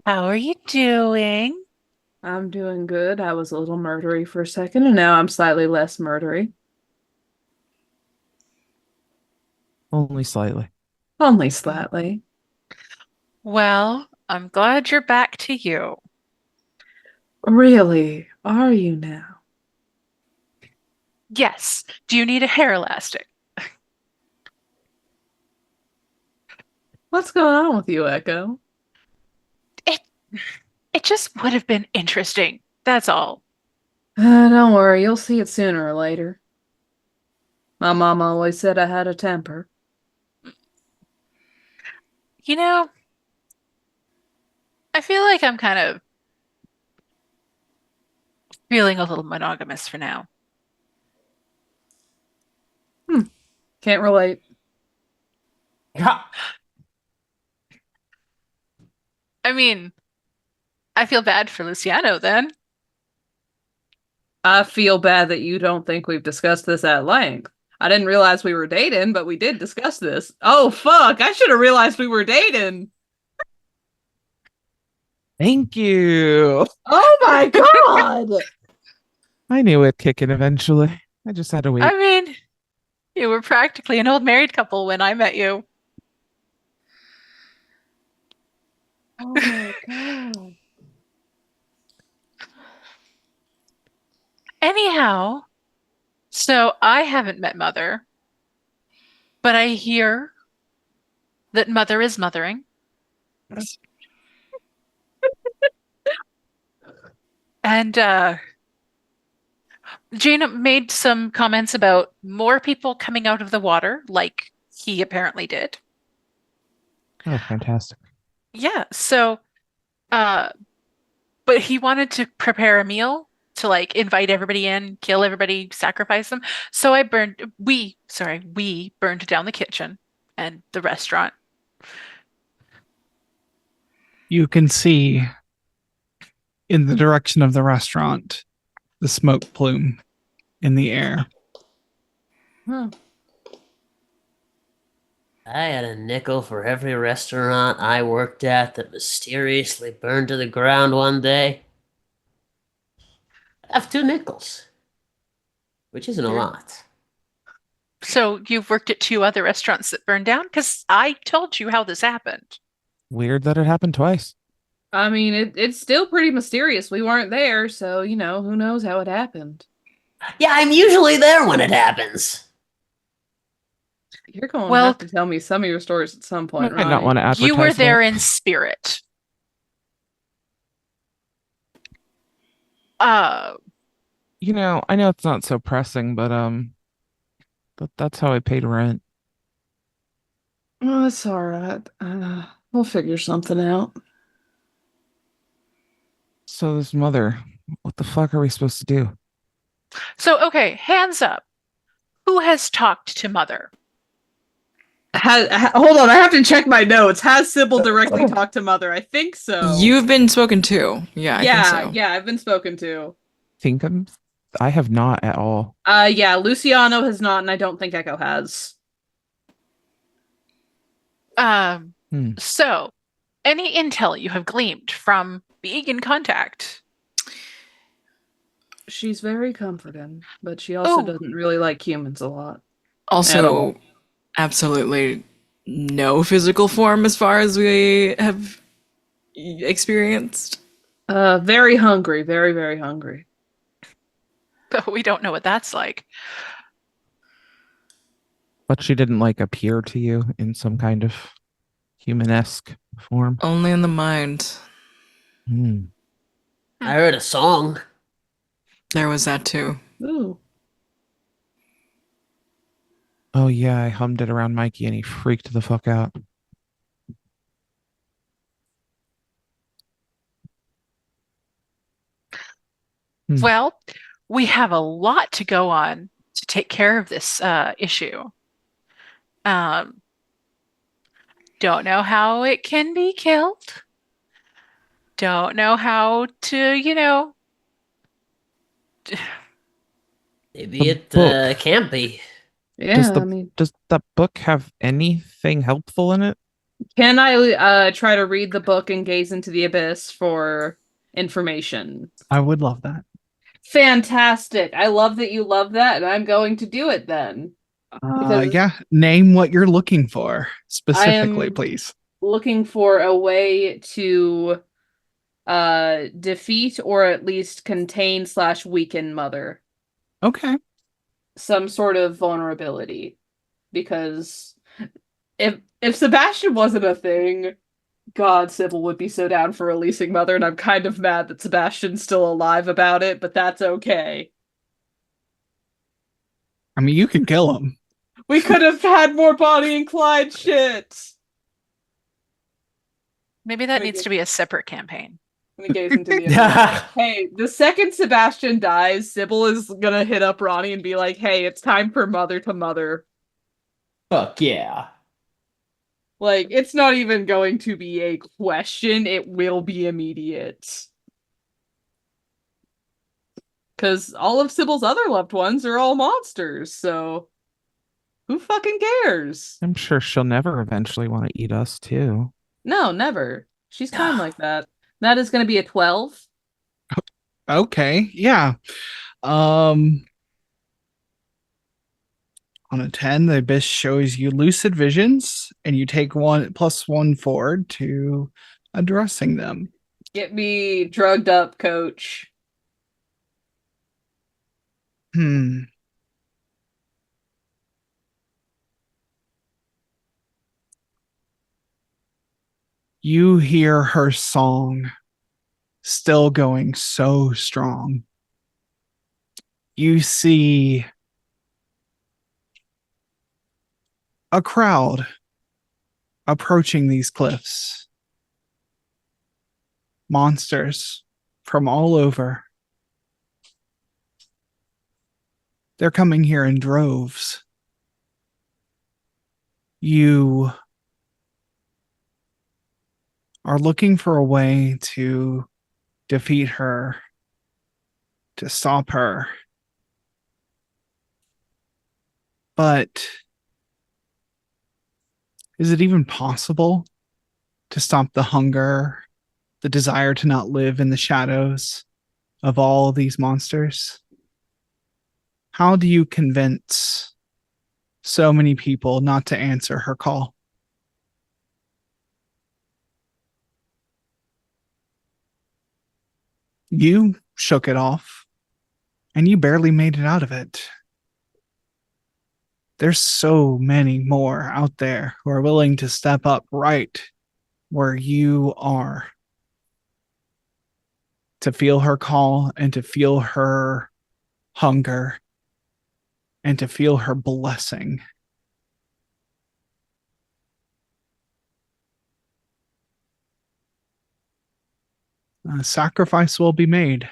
How are you doing? I'm doing good. I was a little murdery for a second, and now I'm slightly less murdery. Only slightly. Only slightly. Well, I'm glad you're back to you. Really? Are you now? Yes. Do you need a hair elastic? What's going on with you, Echo? It just would have been interesting. That's all. Don't worry, you'll see it sooner or later. My mom always said I had a temper. You know, I feel like I'm kind of feeling a little monogamous for now. Can't relate. I mean, I feel bad for Luciano then. I feel bad that you don't think we've discussed this at length. I didn't realize we were dating, but we did discuss this. Oh, fuck. I should have realized we were dating. Thank you. Oh my god. I knew it'd kick in eventually. I just had to wait. I mean, you were practically an old married couple when I met you. Oh my god. Anyhow, so I haven't met Mother, but I hear that Mother is mothering. And Jaina made some comments about more people coming out of the water, like he apparently did. Oh, fantastic. Yeah, so but he wanted to prepare a meal to like invite everybody in, kill everybody, sacrifice them. So we burned down the kitchen and the restaurant. You can see in the direction of the restaurant the smoke plume in the air. Huh. I had a nickel for every restaurant I worked at that mysteriously burned to the ground one day. I have 2 nickels, which isn't a lot. So you've worked at 2 other restaurants that burned down? Because I told you how this happened. Weird that it happened twice. I mean, it's still pretty mysterious. We weren't there, so, you know, who knows how it happened. Yeah, I'm usually there when it happens. You're going to Well, have to tell me some of your stories at some point, I might not want to advertise you were there that. in spirit. You know, I know it's not so pressing, but that's how I paid rent. Oh, it's all right. We'll figure something out. So this Mother, what the fuck are we supposed to do? So, okay, hands up. Who has talked to Mother? Hold on, I have to check my notes. Has Sybil directly talked to Mother? I think so. You've been spoken to. Yeah, I think so. Yeah, I've been spoken to. I have not at all. Yeah, Luciano has not, and I don't think Echo has. So, any intel you have gleaned from being in contact? She's very comforting, but she also doesn't really like humans a lot. Also, absolutely no physical form as far as we have experienced. Very hungry, very, very hungry. But we don't know what that's like. But she didn't like appear to you in some kind of humanesque form. Only in the mind. I heard a song. There was that too. Ooh. Oh yeah, I hummed it around Mikey and he freaked the fuck out. Hmm. Well, we have a lot to go on to take care of this issue. Um, don't know how it can be killed. Don't know how to, Maybe The it book. can't be. Does Yeah, the I mean, does that book have anything helpful in it? can I try to read the book and gaze into the abyss for information? I would love that. Fantastic. I love that you love that, and I'm going to do it then. Because Yeah, name what you're looking for I specifically, am please. looking for a way to defeat or at least contain / weaken Mother. Okay. Some sort of vulnerability. Because if Sebastian wasn't a thing, God, Sybil would be so down for releasing Mother, and I'm kind of mad that Sebastian's still alive about it, but that's okay. I mean, you can kill him. We could have had more Bonnie and Clyde shit. maybe that needs to be a separate campaign. Let me gaze into the abyss. Hey, the second Sebastian dies, Sybil is gonna hit up Ronnie and be like, hey, it's time for Mother to Mother. Fuck yeah. Like, it's not even going to be a question, it will be immediate. Because all of Sybil's other loved ones are all monsters, so who fucking cares? I'm sure she'll never eventually want to eat us too. No, never. She's kind like that. That is going to be a 12. Okay. Yeah. Um on a 10, the abyss shows you lucid visions and you take 1+1 forward to addressing them. Get me drugged up, coach. Hmm. You hear her song still going so strong. You see a crowd approaching these cliffs. Monsters from all over. They're coming here in droves. You are looking for a way to defeat her, to stop her. But is it even possible to stop the hunger, the desire to not live in the shadows of all these monsters? How do you convince so many people not to answer her call? You shook it off, and you barely made it out of it. There's so many more out there who are willing to step up right where you are, to feel her call and to feel her hunger and to feel her blessing. A sacrifice will be made.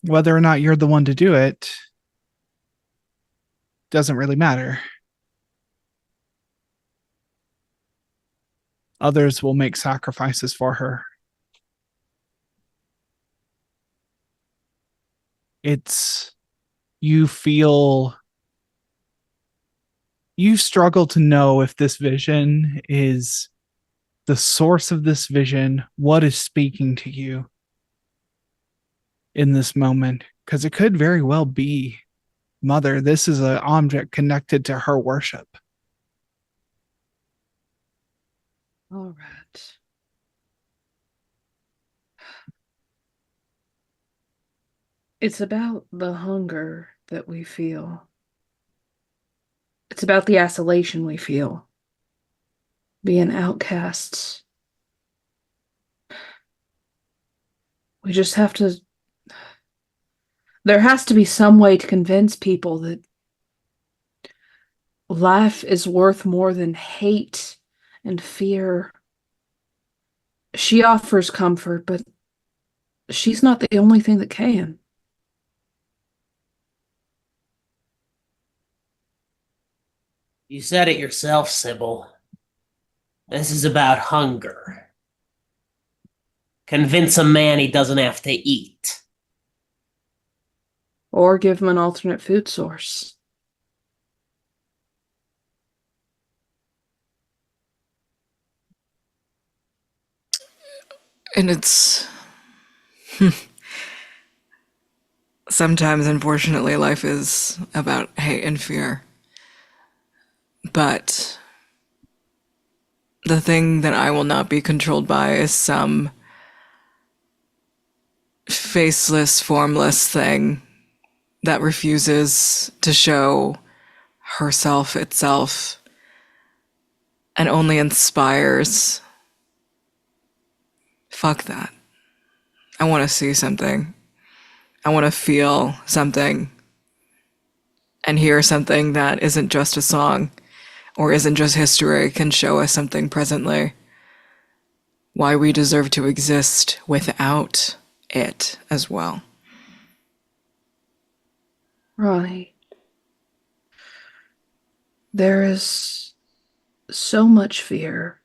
Whether or not you're the one to do it doesn't really matter. Others will make sacrifices for her. It's, you struggle to know if this vision is the source of this vision, what is speaking to you in this moment, because it could very well be Mother. This is an object connected to her worship. All right. It's about the hunger that we feel. It's about the isolation we feel. Being outcasts. We just have to. There has to be some way to convince people that life is worth more than hate and fear. She offers comfort, but she's not the only thing that can. You said it yourself, Sybil. This is about hunger. Convince a man he doesn't have to eat. Or give him an alternate food source. And it's sometimes, unfortunately, life is about hate and fear. But the thing that I will not be controlled by is some faceless, formless thing that refuses to show herself itself and only inspires. Fuck that. I want to see something. I want to feel something and hear something that isn't just a song or isn't just history, can show us something presently. Why we deserve to exist without it as well. Ronnie, there is so much fear.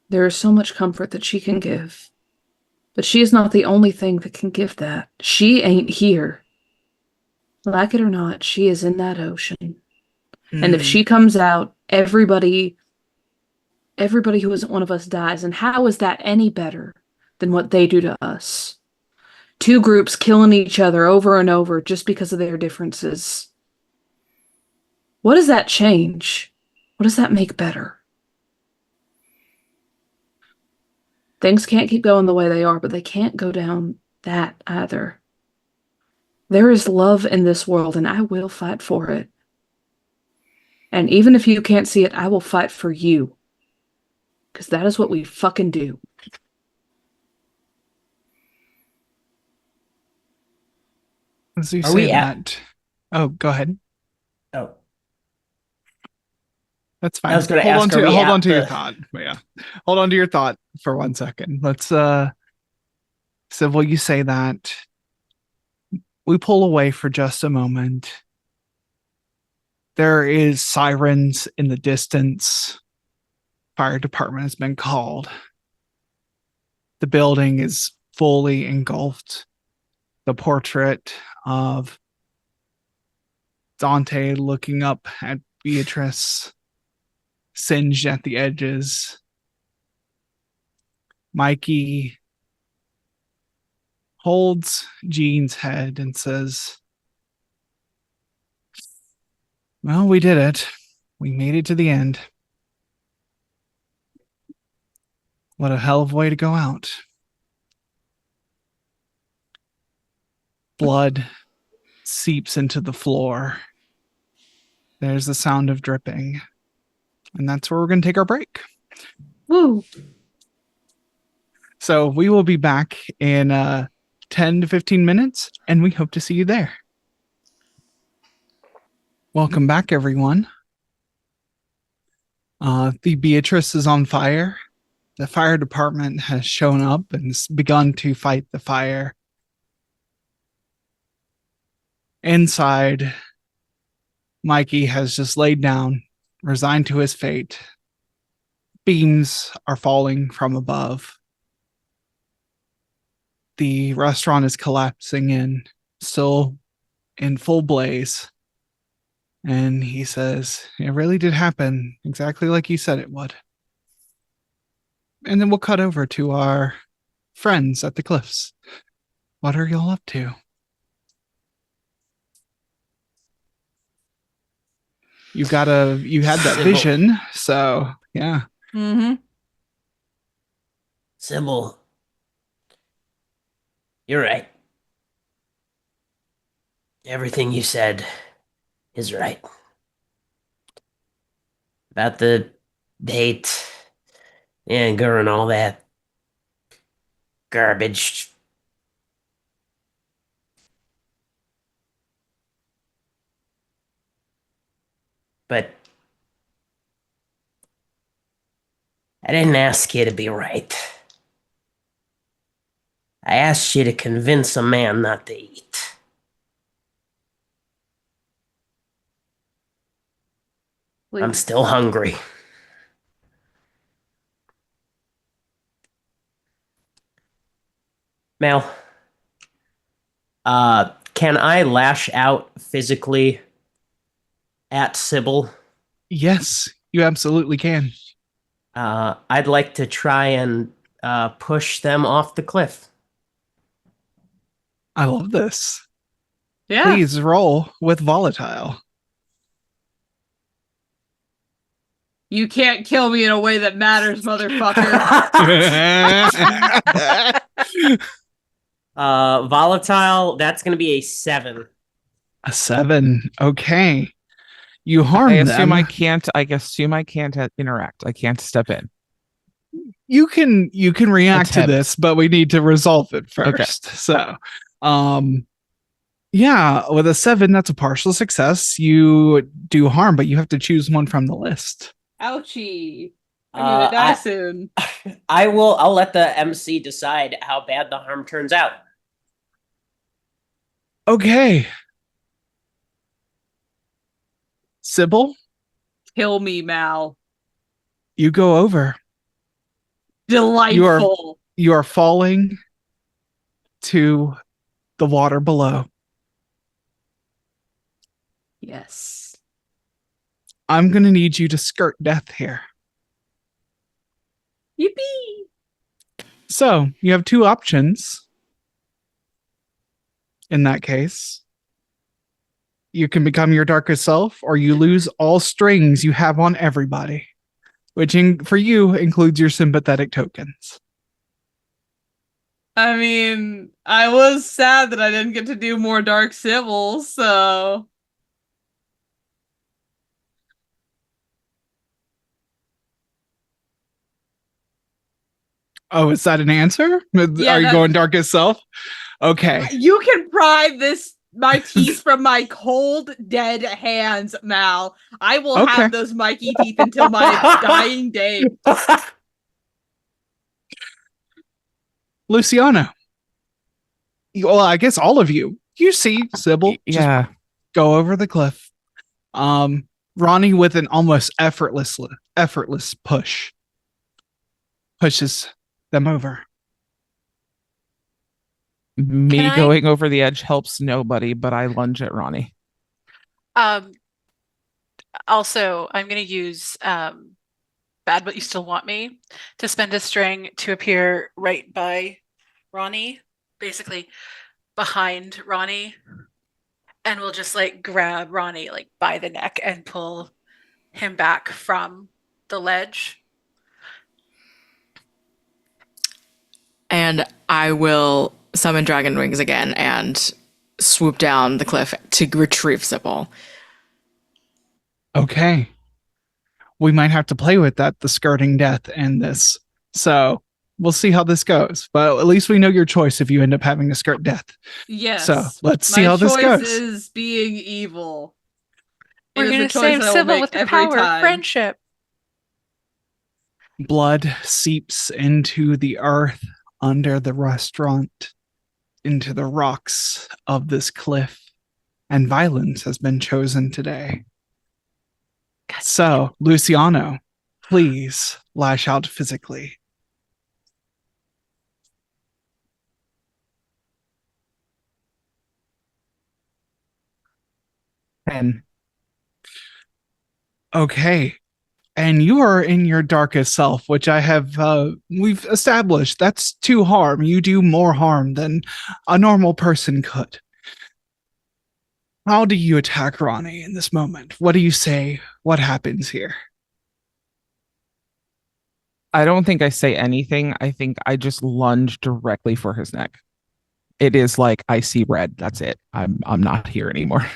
There is so much comfort that she can give. But she is not the only thing that can give that. She ain't here. Like it or not, she is in that ocean. And if she comes out, everybody who isn't one of us dies. And how is that any better than what they do to us? Two groups killing each other over and over just because of their differences. What does that change? What does that make better? Things can't keep going the way they are, but they can't go down that either. There is love in this world, and I will fight for it. And even if you can't see it, I will fight for you. Because that is what we fucking do. As you Are say we at- that, oh, go ahead. Oh, That's fine. I was going to hold ask, on to are we hold at on to your the- thought. But yeah, hold on to your thought for 1 second. Let's Sybil, you say that. We pull away for just a moment. There is sirens in the distance. Fire department has been called. The building is fully engulfed. The portrait of Dante looking up at Beatrice, singed at the edges. Mikey holds Jean's head and says, well, we did it. We made it to the end. What a hell of a way to go out. Blood seeps into the floor. There's the sound of dripping. And that's where we're going to take our break. Woo! So we will be back in 10 to 15 minutes, and we hope to see you there. Welcome back, everyone. The Beatrice is on fire. The fire department has shown up and begun to fight the fire. Inside, Mikey has just laid down, resigned to his fate. Beams are falling from above. The restaurant is collapsing in, still in full blaze. And he says, it really did happen exactly like you said it would. And then we'll cut over to our friends at the cliffs. What are y'all up to? You had that Sybil. vision, so yeah. Mm-hmm. Sybil, you're right. Everything you said is right. About the hate, anger, and all that garbage. But I didn't ask you to be right. I asked you to convince a man not to eat. I'm still hungry. Mel, can I lash out physically at Sybil? Yes, you absolutely can. I'd like to try and push them off the cliff. I love this. Yeah. Please roll with volatile. You can't kill me in a way that matters, motherfucker. Volatile, that's going to be a 7. A 7. Okay. You I harm assume them. I can't interact. I can't step in. You can react to Attempt. this, but we need to resolve it Okay. first. So, yeah, with a 7, that's a partial success. You do harm, but you have to choose one from the list. Ouchie. I'm gonna die soon. I'll let the MC decide how bad the harm turns out. Okay. Sybil, Kill me, Mal. you go over. Delightful. You are falling to the water below. Yes. I'm going to need you to skirt death here. Yippee! So, you have 2 options. In that case, you can become your darkest self, or you lose all strings you have on everybody, which for you includes your sympathetic tokens. I mean, I was sad that I didn't get to do more Dark Sybil, so... Oh, is that an answer? Yeah, Are you going darkest self? Okay. You can pry my teeth from my cold, dead hands, Mal. I will Okay. have those Mikey teeth until my dying day. Luciano. Well, I guess all of you. You see Sybil just Yeah. go over the cliff. Ronnie with an almost effortless push pushes them over. Me Can I- going over the edge helps nobody, but I lunge at Ronnie. Also, I'm going to use Bad But You Still Want Me to spend a string to appear right by Ronnie, basically behind Ronnie. And we'll just like grab Ronnie like by the neck and pull him back from the ledge. And I will summon dragon wings again and swoop down the cliff to retrieve Sybil. Okay. We might have to play with that, the skirting death and this. So we'll see how this goes. But at least we know your choice if you end up having to skirt death. Yes. So let's see how this My goes. choice is being evil. We're It is going a to choice save I will Sybil make with the every power time. of friendship. Blood seeps into the earth under the restaurant, into the rocks of this cliff, and violence has been chosen today. So, Luciano, please lash out physically. And Okay. And you are in your darkest self, which I have, we've established that's 2 harm. You do more harm than a normal person could. How do you attack Ronnie in this moment? What do you say? What happens here? I don't think I say anything. I think I just lunge directly for his neck. It is like I see red. That's it. I'm not here anymore.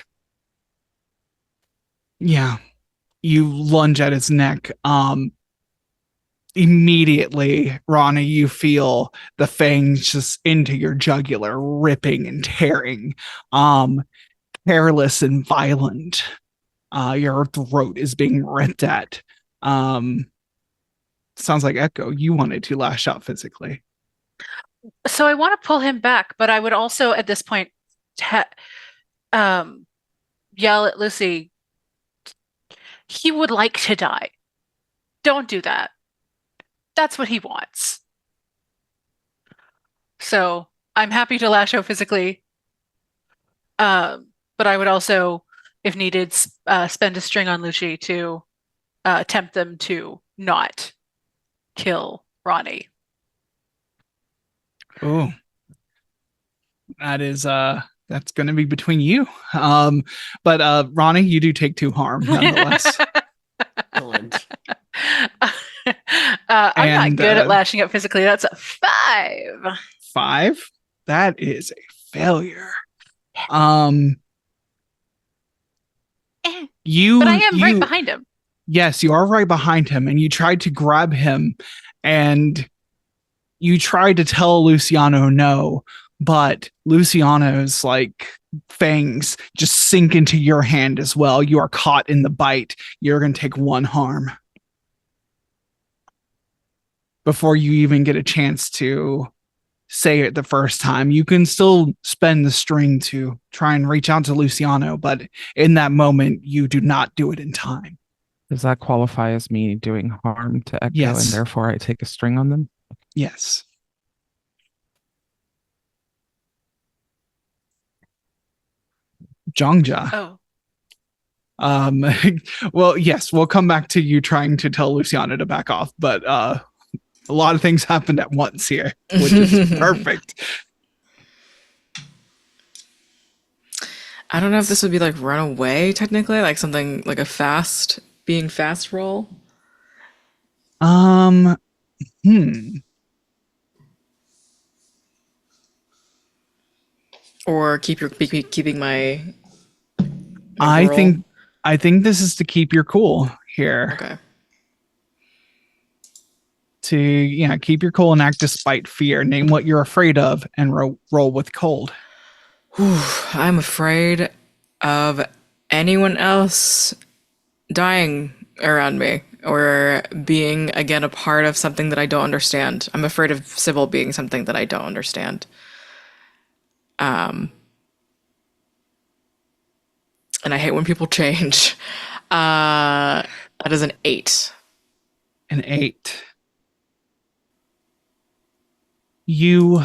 Yeah. You lunge at his neck. Immediately, Ronnie, you feel the fangs just into your jugular, ripping and tearing. Careless and violent. Your throat is being ripped at. Sounds like Echo, you wanted to lash out physically. So I want to pull him back, but I would also at this point yell at Lucy. He would like to die. Don't do that. That's what he wants. So I'm happy to lash out physically. But I would also, if needed, spend a string on Lucy to tempt them to not kill Ronnie. Oh, that is that's going to be between you. But Ronnie, you do take 2 harm nonetheless. Excellent. I'm not good at lashing out physically. That's a 5. 5? That is a failure. You, but I am right behind him. Yes, you are right behind him, and you tried to grab him, and you tried to tell Luciano no, but Luciano's like fangs just sink into your hand as well. You are caught in the bite. You're going to take 1 harm before you even get a chance to say it the first time. You can still spend the string to try and reach out to Luciano, but in that moment, you do not do it in time. Does that qualify as me doing harm to Echo, Yes. and therefore I take a string on them? Yes. Jeong Ja. Oh. Well, yes, we'll come back to you trying to tell Luciano to back off, but a lot of things happened at once here, which is perfect. I don't know if this would be like run away technically, like something like a fast roll. Or keeping my I roll. think this is to keep your cool here. Okay. To keep your cool and act despite fear. Name what you're afraid of and roll with cold. I'm afraid of anyone else dying around me or being again a part of something that I don't understand. I'm afraid of Sybil being something that I don't understand. And I hate when people change. That is an 8. An 8. You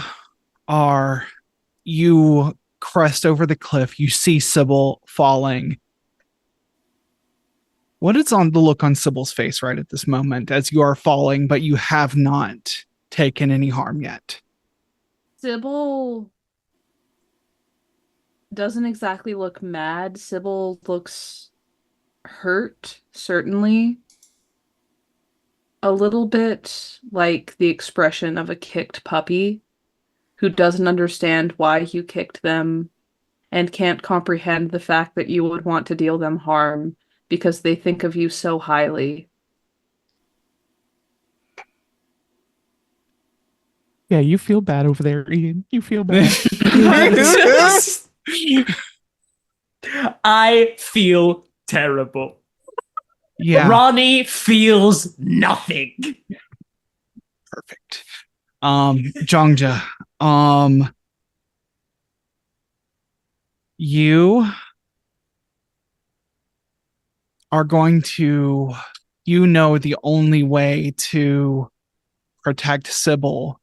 crest over the cliff. You see Sybil falling. What is on the look on Sybil's face right at this moment as you are falling, but you have not taken any harm yet? Sybil doesn't exactly look mad. Sybil looks hurt, certainly. A little bit like the expression of a kicked puppy who doesn't understand why you kicked them and can't comprehend the fact that you would want to deal them harm because they think of you so highly. Yeah, you feel bad over there, Ian. You feel bad. I feel terrible. Yeah. Ronnie feels nothing. Perfect. Jeong Ja, you are going to, the only way to protect Sybil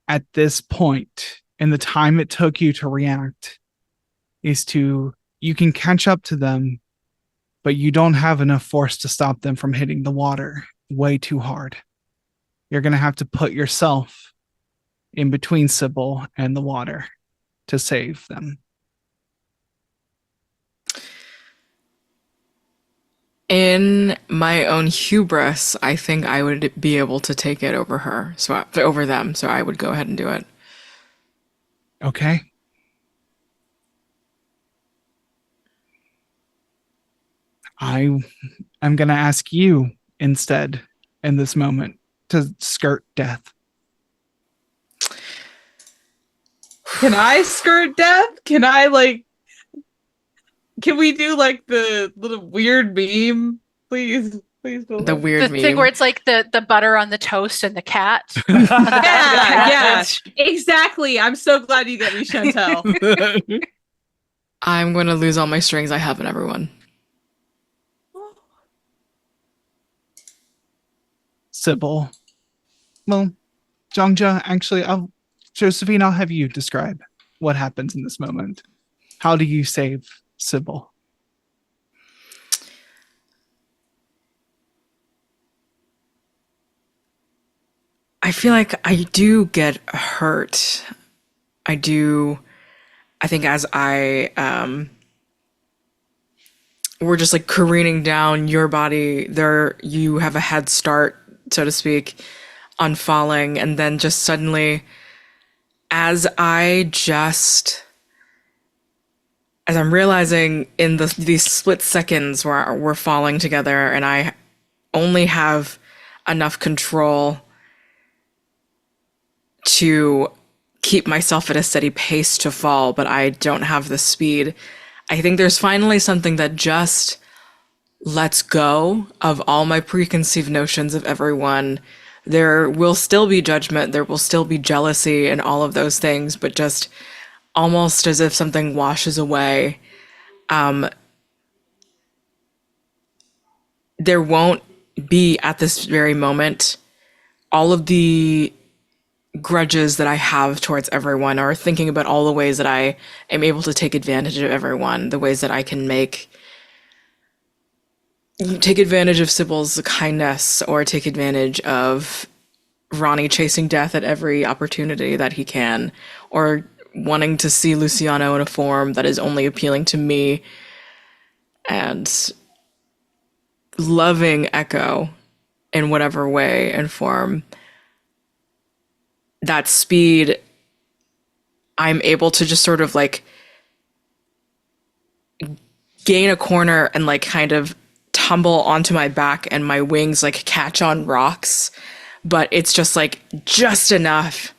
at this point and the time it took you to react is you can catch up to them, but you don't have enough force to stop them from hitting the water way too hard. You're going to have to put yourself in between Sybil and the water to save them. In my own hubris, I think I would be able to take it over over them. So I would go ahead and do it. Okay. I'm going to ask you instead in this moment to skirt death. Can I skirt death? Can Can we do like the little weird meme, please? Please, The Philip. weird The meme. thing where it's like the butter on the toast and the cat. Yeah, On the back of the yeah, package. exactly. I'm so glad you get me, Chantel. I'm going to lose all my strings I have in everyone. Sybil. Well, Jeong Ja, actually, Josephine, I'll have you describe what happens in this moment. How do you save Sybil? I feel like I do get hurt. I think as we're just like careening down your body, you have a head start, so to speak, on falling, and then just suddenly as I'm realizing in these split seconds where we're falling together and I only have enough control to keep myself at a steady pace to fall, but I don't have the speed. I think there's finally something that just lets go of all my preconceived notions of everyone. There will still be judgment, there will still be jealousy and all of those things, but just almost as if something washes away. There won't be at this very moment all of the grudges that I have towards everyone, or thinking about all the ways that I am able to take advantage of everyone, the ways that I can take advantage of Sybil's kindness, or take advantage of Ronnie chasing death at every opportunity that he can, or wanting to see Luciano in a form that is only appealing to me, and loving Echo in whatever way and form. That speed, I'm able to just sort of like gain a corner and like kind of tumble onto my back, and my wings like catch on rocks, but it's just like just enough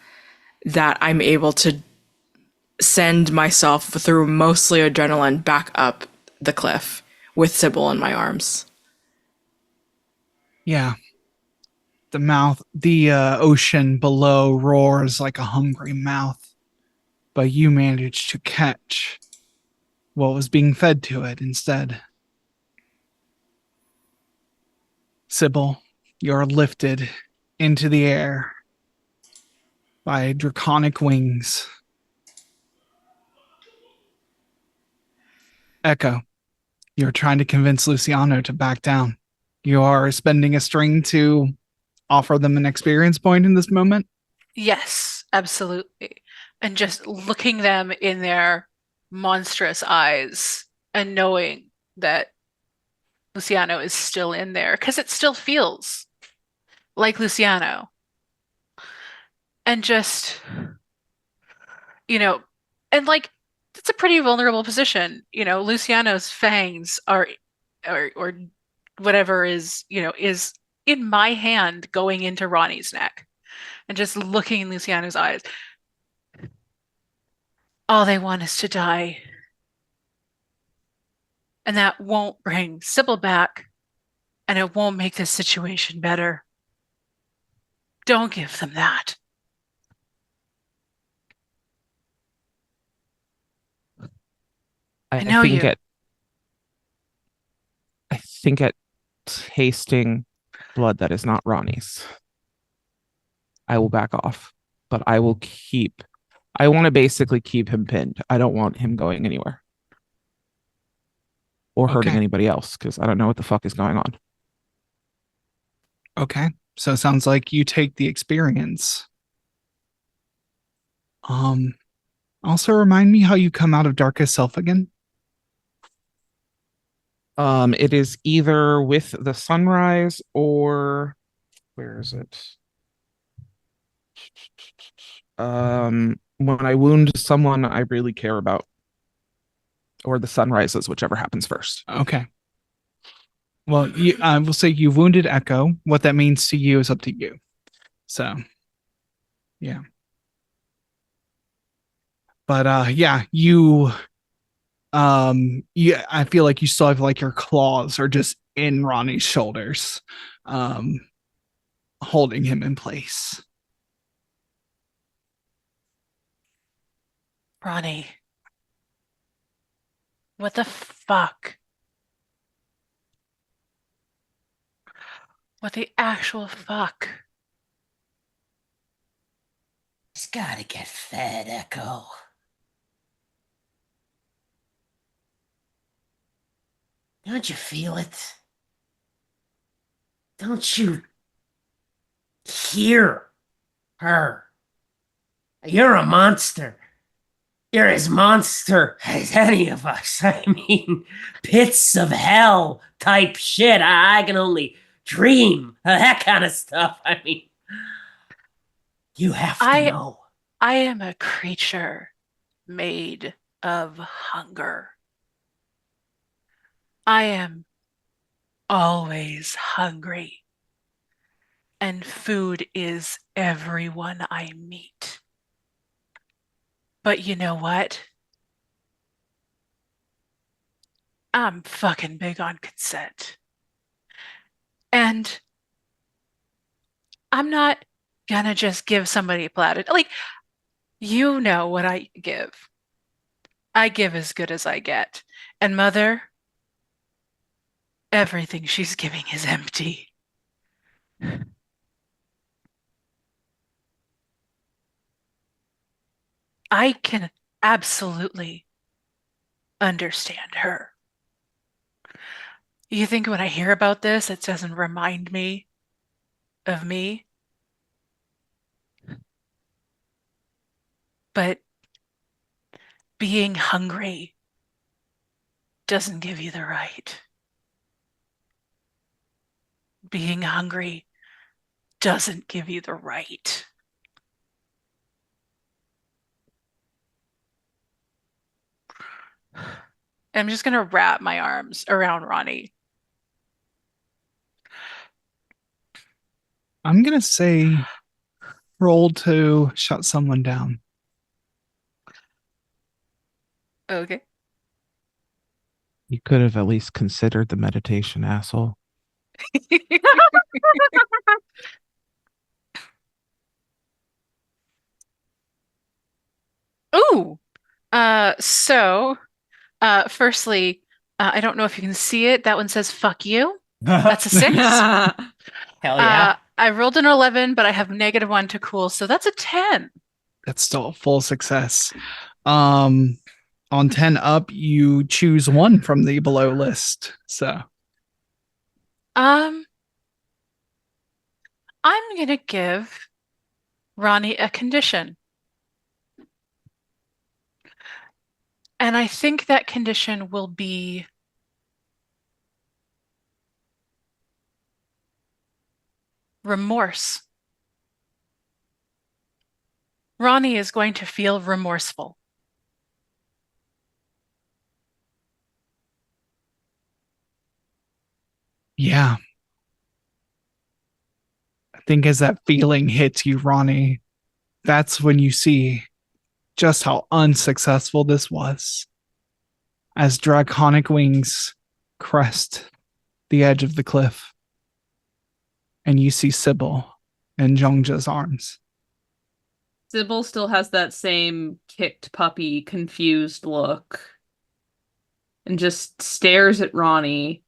that I'm able to send myself through mostly adrenaline back up the cliff with Sybil in my arms. Yeah. The ocean below roars like a hungry mouth, but you managed to catch what was being fed to it instead. Sybil, you're lifted into the air by draconic wings. Echo, you're trying to convince Luciano to back down. You are spending a string to offer them an experience point in this moment? Yes, absolutely. And just looking them in their monstrous eyes and knowing that Luciano is still in there, because it still feels like Luciano. And just, and like, it's a pretty vulnerable position. Luciano's fangs are, or whatever is in my hand going into Ronnie's neck, and just looking in Luciano's eyes. All they want is to die. And that won't bring Sybil back, and it won't make this situation better. Don't give them that. I know you. I think at tasting blood that is not Ronnie's, I will back off, but I want to basically keep him pinned. I don't want him going anywhere or hurting anybody else, because I don't know what the fuck is going on. Okay, so it sounds like you take the experience. Also remind me how you come out of Darkest Self again? It is either with the sunrise or where is it? When I wound someone I really care about, or the sunrises, whichever happens first. Okay. Well, I will say you wounded Echo. What that means to you is up to you. So, yeah. But yeah, you Yeah, I feel like you still have like your claws are just in Ronnie's shoulders, holding him in place. Ronnie, what the fuck? What the actual fuck? He's gotta get fed, Echo. Don't you feel it? Don't you hear her? You're a monster. You're as monster as any of us. I mean, pits of hell type shit. I can only dream of that kind of stuff. I mean, you have to know. I am a creature made of hunger. I am always hungry. And food is everyone I meet. But you know what? I'm fucking big on consent. And I'm not gonna just give somebody a platter. Like, you know what I give. I give as good as I get. And Mother, everything she's giving is empty. I can absolutely understand her. You think when I hear about this, it doesn't remind me of me? But being hungry doesn't give you the right. Being hungry doesn't give you the right. I'm just going to wrap my arms around Ronnie. I'm going to say roll to shut someone down. Okay. You could have at least considered the meditation, asshole. Ooh. Firstly, I don't know if you can see it. That one says fuck you. That's a 6. Hell yeah. I rolled an 11, but I have -1 to cool, so that's a 10. That's still a full success. On 10 up, you choose one from the below list. So I'm gonna give Ronnie a condition. And I think that condition will be remorse. Ronnie is going to feel remorseful. yeah. I think as that feeling hits you, Ronnie, that's when you see just how unsuccessful this was. As draconic wings crest the edge of the cliff, and you see Sybil in Jeong Ja's arms. Sybil still has that same kicked puppy, confused look and just stares at Ronnie.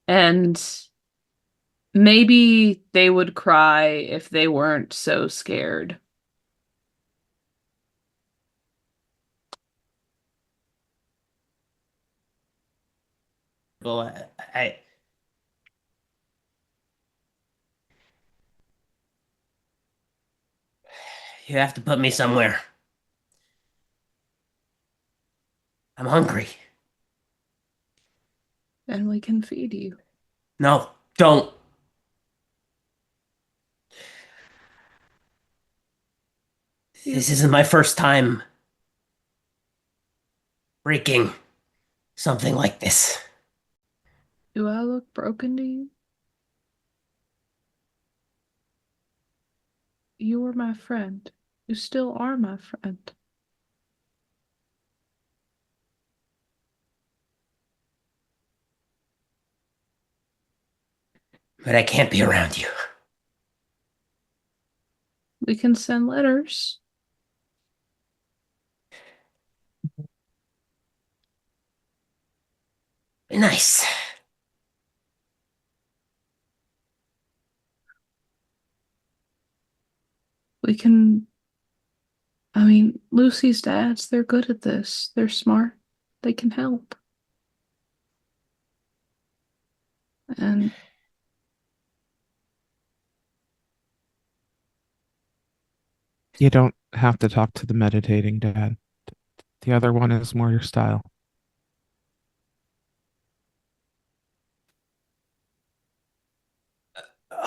And maybe they would cry if they weren't so scared. Well, you have to put me somewhere. I'm hungry. And we can feed you. No, don't. This isn't my first time breaking something like this. Do I look broken to you? You were my friend. You still are my friend. but I can't be around you. We can send letters. Nice. We can. I mean, Lucy's dads, they're good at this. They're smart. They can help. And You don't have to talk to the meditating dad. The other one is more your style.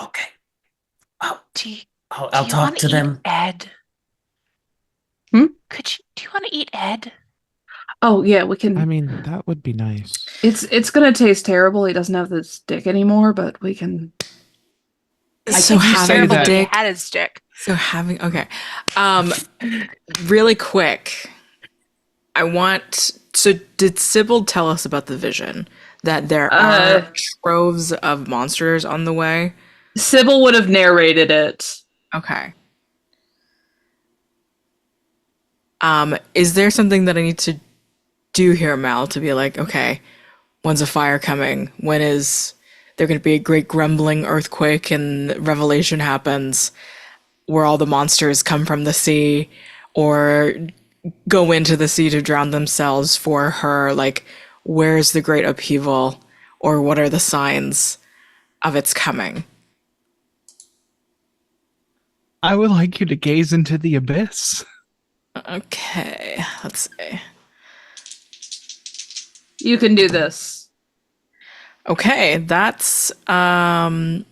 Okay. Oh, Do you, I'll do you talk want to eat them. Ed? Hmm? Do you want to eat Ed? oh yeah, we can. I mean, that would be nice. It's gonna taste terrible. He doesn't have the stick anymore, but we can. I So think it's having terrible the that he dick. had his stick. So having okay, really quick. I want. So did Sybil tell us about the vision that there are troves of monsters on the way? Sybil would have narrated it. Okay. Is there something that I need to do here, Mal, to be like, okay, when's a fire coming? When is there going to be a great grumbling earthquake and revelation happens where all the monsters come from the sea or go into the sea to drown themselves for her? Like, where's the great upheaval or what are the signs of its coming? I would like you to gaze into the abyss. Okay, let's see. You can do this. Okay, that's 10 on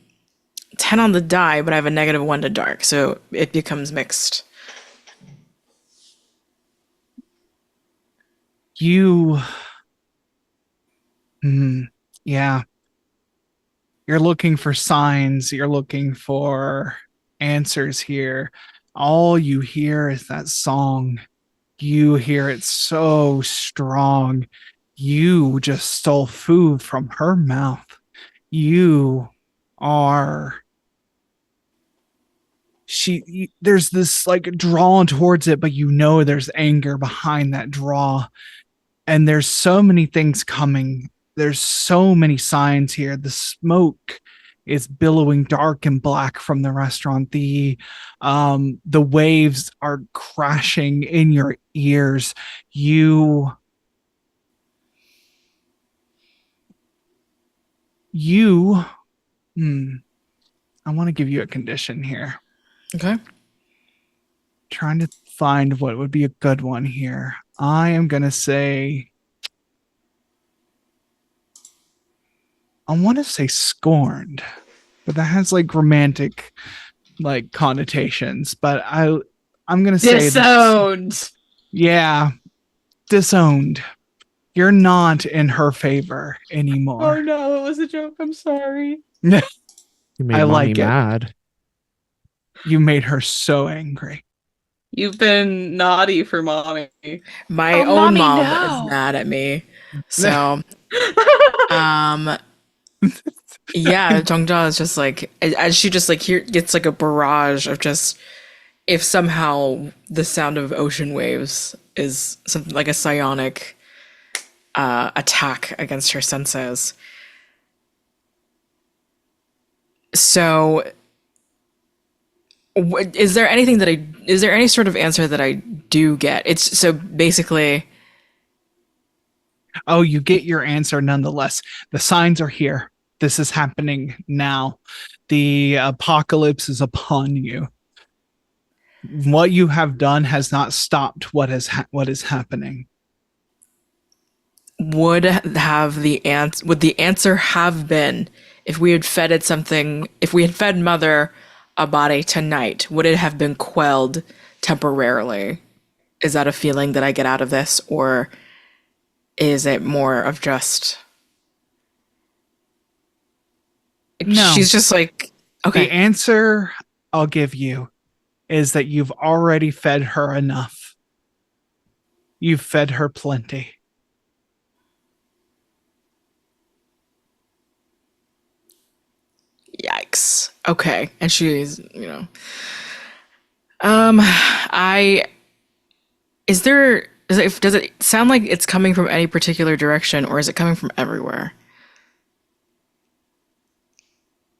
the die, but I have a -1 to dark, so it becomes mixed. You. Yeah. You're looking for signs. You're looking for answers here. All you hear is that song. You hear it so strong. You just stole food from her mouth. You are. There's this like drawn towards it, but you know there's anger behind that draw. And there's so many things coming. There's so many signs here. The smoke is billowing dark and black from the restaurant. The waves are crashing in your ears. I want to give you a condition here. Okay. Trying to find what would be a good one here. I am going to say, I want to say scorned, but that has like romantic like connotations. But I'm going to say Disowned. Yeah, disowned. You're not in her favor anymore. Oh no, it was a joke. I'm sorry. You made I mommy like it. mad. You made her so angry. You've been naughty for mommy. My Oh, own Mommy, mom no. is mad at me. So, yeah, Jeong Ja is just like, as she just like here gets like a barrage of just, if somehow the sound of ocean waves is something like a psionic attack against her senses. So, is there anything that is there any sort of answer that I do get? It's so basically. Oh, you get your answer nonetheless. The signs are here. This is happening now. The apocalypse is upon you. What you have done has not stopped what is happening. Would the answer have been if we had fed it something, if we had fed mother a body tonight, would it have been quelled temporarily? Is that a feeling that I get out of this, or is it more of just No. she's just like, okay. The answer I'll give you is that you've already fed her enough. You've fed her plenty. hex. Okay. And she's, does it sound like it's coming from any particular direction, or is it coming from everywhere?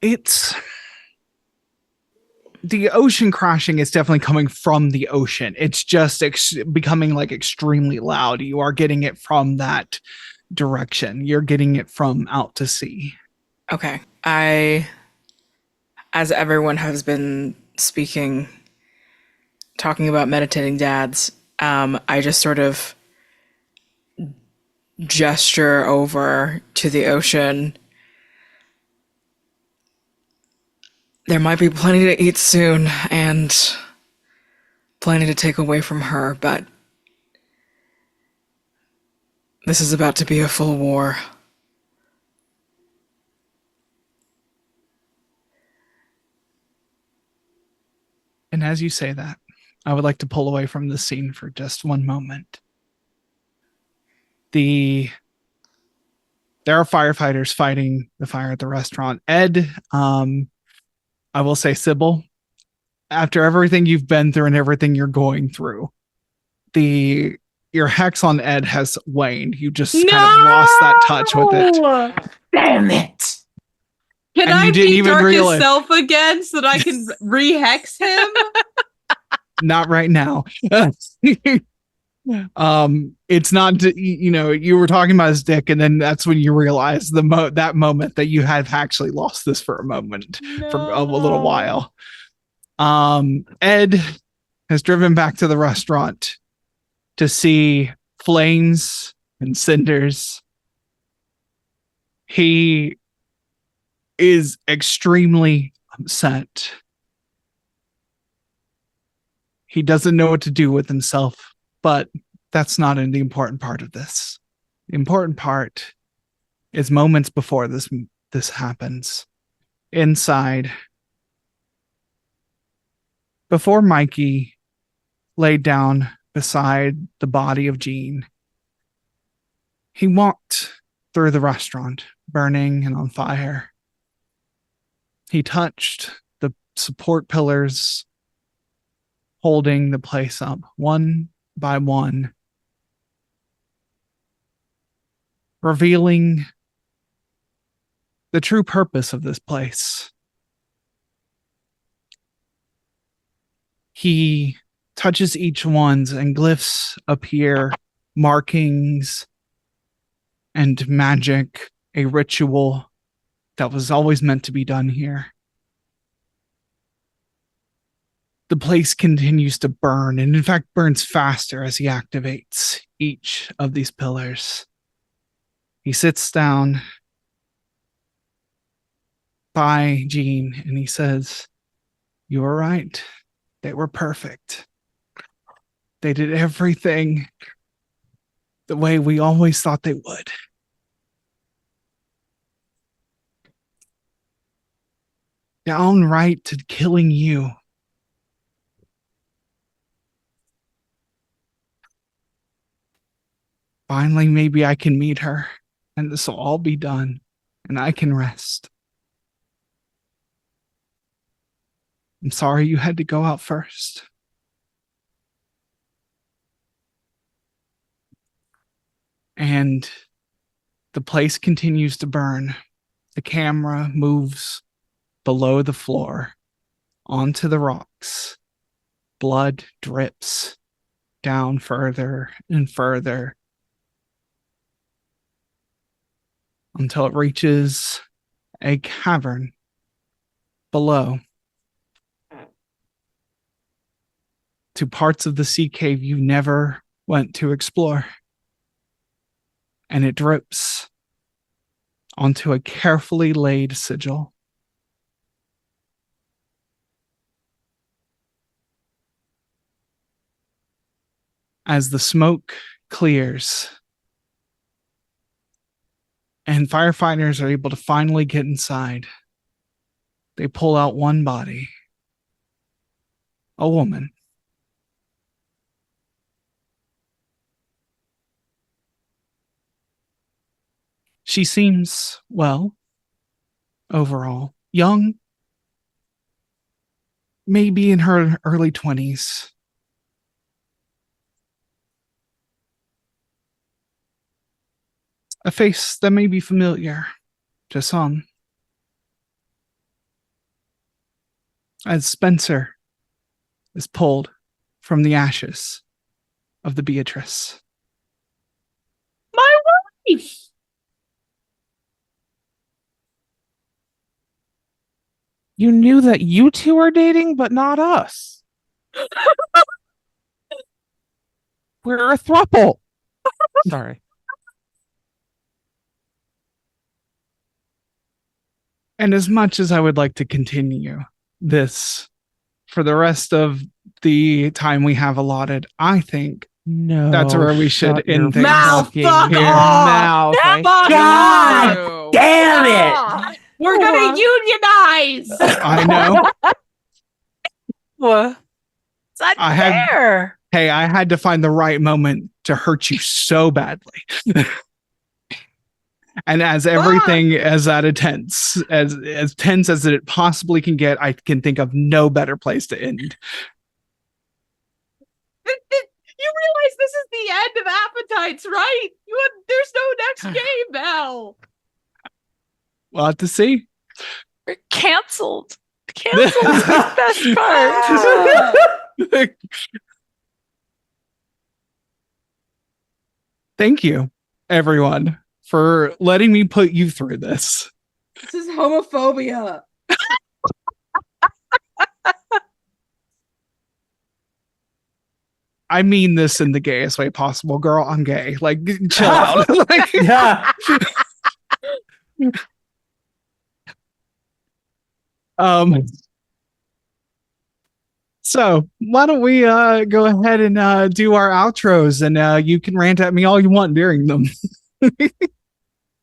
It's the ocean crashing is definitely coming from the ocean. It's just becoming like extremely loud. You are getting it from that direction. You're getting it from out to sea. Okay. As everyone has been speaking, talking about meditating dads, I just sort of gesture over to the ocean. There might be plenty to eat soon and plenty to take away from her, but this is about to be a full war. And as you say that, I would like to pull away from the scene for just one moment. There are firefighters fighting the fire at the restaurant. Ed, I will say Sybil, after everything you've been through and everything you're going through, your hex on Ed has waned. You just kind of lost that touch with it. Damn it! Can And I you didn't be even darkest realize- self again so that I can re-hex him? Not right now. It's not, you were talking about his dick, and then that's when you realize that moment that you have actually lost this for a moment, for a little while. Ed has driven back to the restaurant to see flames and cinders. He is extremely upset. He doesn't know what to do with himself, but that's not the important part of this. The important part is moments before this happens. Inside, before Mikey laid down beside the body of Jean, he walked through the restaurant, burning and on fire. He touched the support pillars, holding the place up one by one, revealing the true purpose of this place. He touches each one's and glyphs appear, markings and magic, a ritual that was always meant to be done here. The place continues to burn, and in fact burns faster as he activates each of these pillars. He sits down by Jean and he says, "You were right. They were perfect. They did everything the way we always thought they would." Downright to killing you. Finally, maybe I can meet her, and this will all be done, and I can rest. I'm sorry you had to go out first. And the place continues to burn. The camera moves below the floor onto the rocks. Blood drips down further and further until it reaches a cavern below, to parts of the sea cave you never went to explore. And it drips onto a carefully laid sigil. As the smoke clears and firefighters are able to finally get inside, they pull out one body, a woman. She seems, well, overall, young maybe in her early 20s. A face that may be familiar to some. As Spencer is pulled from the ashes of the Beatrice. My wife! You knew that you two are dating, but not us. We're a throuple. Sorry. And as much as I would like to continue this for the rest of the time we have allotted, I think No, that's where we should shut your end things Mouth, fucking fuck here. mouth. I Fuck hate God you. damn it! We're gonna unionize! I know. What? It's I had- unfair. Hey, I had to find the right moment to hurt you so badly. And as everything is at a tense, as tense as it possibly can get, I can think of no better place to end. You realize this is the end of appetites, right? There's no next game now. We'll have to see. We're canceled. Canceled is the best part. Thank you, everyone, for letting me put you through this. This is homophobia. I mean this in the gayest way possible, girl. I'm gay. Like, chill out. Like, Yeah. So why don't we go ahead and do our outros, and you can rant at me all you want during them.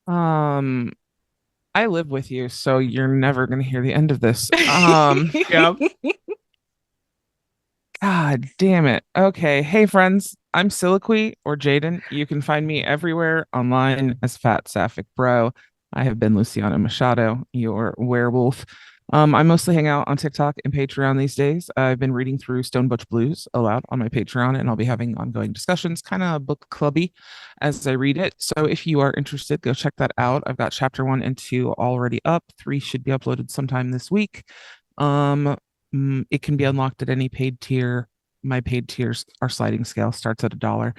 I live with you, so you're never gonna hear the end of this. Yep. God damn it. Okay. Hey friends, I'm Soliloquy or Jaden. You can find me everywhere online as FatSapphicBro. I have been Luciano Machado, your werewolf. I mostly hang out on TikTok and Patreon these days. I've been reading through Stone Butch Blues aloud on my Patreon, and I'll be having ongoing discussions, kind of book clubby as I read it. So if you are interested, go check that out. I've got chapter 1 and 2 already up. 3 should be uploaded sometime this week. It can be unlocked at any paid tier. My paid tiers are sliding scale, starts at $1.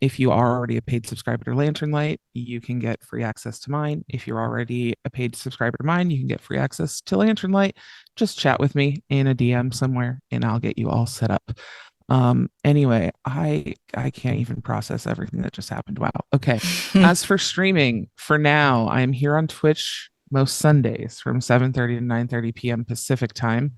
If you are already a paid subscriber to Lantern Light, you can get free access to mine. If you're already a paid subscriber to mine, you can get free access to Lantern Light. Just chat with me in a DM somewhere and I'll get you all set up. Anyway, I can't even process everything that just happened. Wow. Okay. As for streaming, for now, I am here on Twitch most Sundays from 7:30 to 9:30 p.m. Pacific time.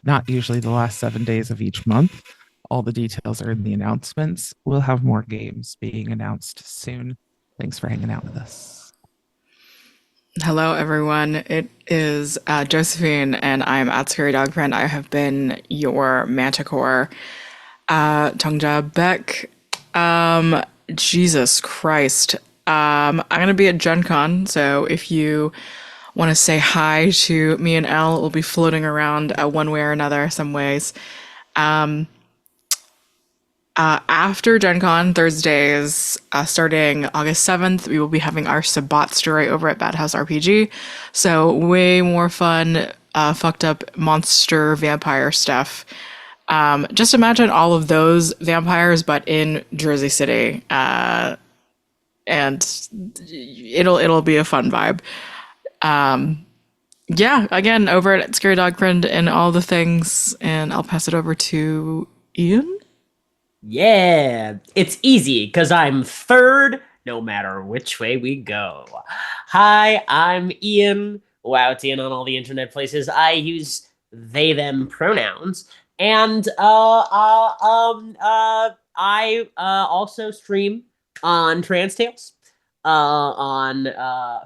Not usually the last 7 days of each month. All the details are in the announcements. We'll have more games being announced soon. Thanks for hanging out with us. Hello, everyone. It is Josephine, and I'm at scarydogrfiend. I have been your Manticore. Jeong Ja Baek. Jesus Christ. I'm going to be at Gen Con, so if you want to say hi to me and Elle, we'll be floating around one way or another, some ways. After Gen Con, Thursdays, starting August 7th, we will be having our Sabbat story over at Bad House RPG. So way more fun, fucked up monster vampire stuff. Just imagine all of those vampires, but in Jersey City. And it'll be a fun vibe. Yeah, again, over at scarydogrfiend and all the things, and I'll pass it over to Ian. Yeah, it's easy because I'm third no matter which way we go. Hi, I'm Ian. Wow, it's Ian on all the internet places. I use they them pronouns, and I also stream on Trans Tales on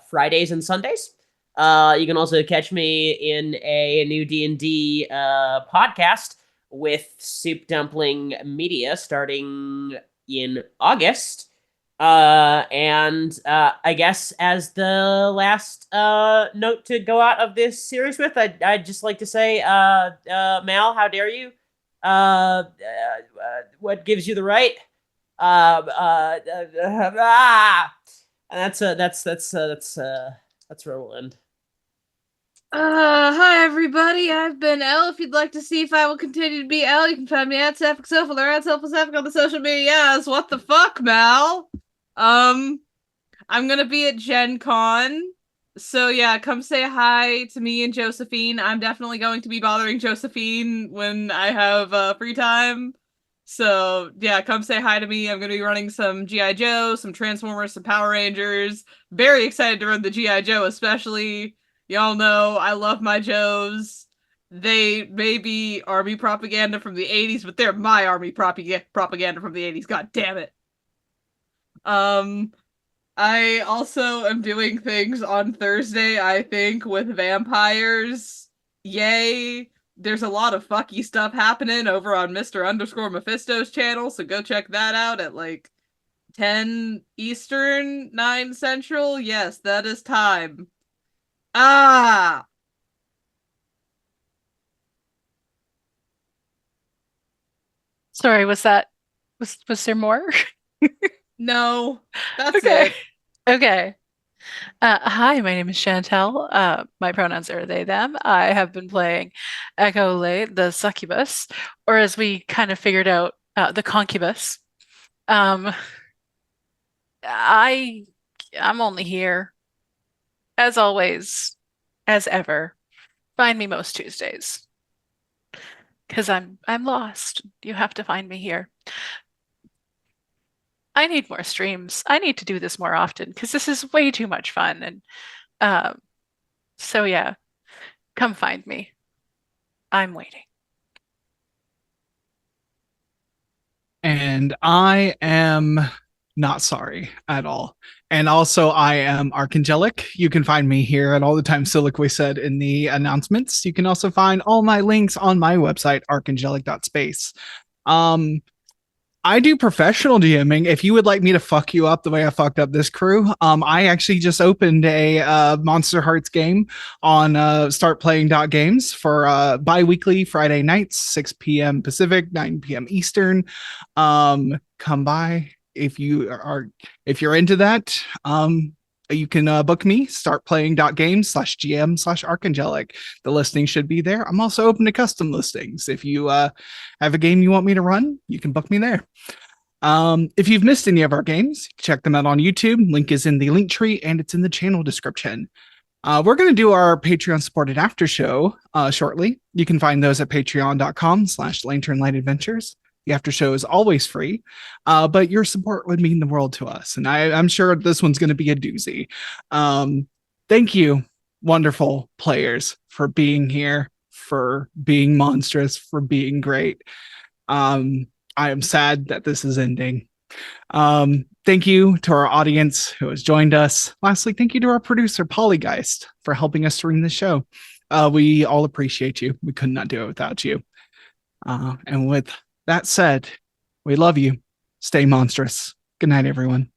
Fridays and Sundays. You can also catch me in a new D&D podcast with Soup Dumpling Media starting in August. I guess as the last note to go out of this series with, I'd just like to say, Mal, how dare you? What gives you the right? And that's where we'll end. Hi everybody, I've been Elle. If you'd like to see if I will continue to be Elle, you can find me at SapphicSoulful or at Saphic on the social medias. What the fuck, Mal? I'm gonna be at Gen Con. So yeah, come say hi to me and Josephine. I'm definitely going to be bothering Josephine when I have free time. So yeah, come say hi to me. I'm gonna be running some G.I. Joe, some Transformers, some Power Rangers. Very excited to run the G.I. Joe, especially. Y'all know I love my Joes. They may be army propaganda from the 80s, but they're my army propaganda from the 80s. God damn it. I also am doing things on Thursday, I think, with vampires. Yay. There's a lot of fucky stuff happening over on Mr. Mephisto's channel, so go check that out at like 10 Eastern, 9 Central. Yes, that is time. Ah! Sorry, was there more? No, that's Okay. it. Okay. Hi, my name is Chantel. My pronouns are they, them. I have been playing Echo Leigh, the succubus, or as we kind of figured out, the concubus. Um, I'm only here, as always, as ever. Find me most Tuesdays. Because I'm lost. You have to find me here. I need more streams. I need to do this more often because this is way too much fun. And so yeah, come find me. I'm waiting. And I am not sorry at all. And also, I am archangelic. You can find me here at all the time Siliqui said in the announcements. You can also find all my links on my website, archangelic.space. I do professional DMing. If you would like me to fuck you up the way I fucked up this crew, I actually just opened a Monster Hearts game on startplaying.games for bi-weekly Friday nights, 6 p.m. Pacific, 9 p.m. Eastern. Come by if you're into that. You can book me, startplaying.games/GM/archangelic. The listing should be there. I'm also open to custom listings. If you have a game you want me to run, you can book me there. If you've missed any of our games, check them out on YouTube. Link is in the link tree and it's in the channel description. We're going to do our Patreon supported after show shortly. You can find those at patreon.com/lanternlightadventures. The after show is always free, but your support would mean the world to us. And I'm sure this one's going to be a doozy. Thank you, wonderful players, for being here, for being monstrous, for being great. I am sad that this is ending. Thank you to our audience who has joined us. Lastly, thank you to our producer, Polygeist, for helping us stream the show. We all appreciate you. We could not do it without you. And with that said, we love you. Stay monstrous. Good night, everyone.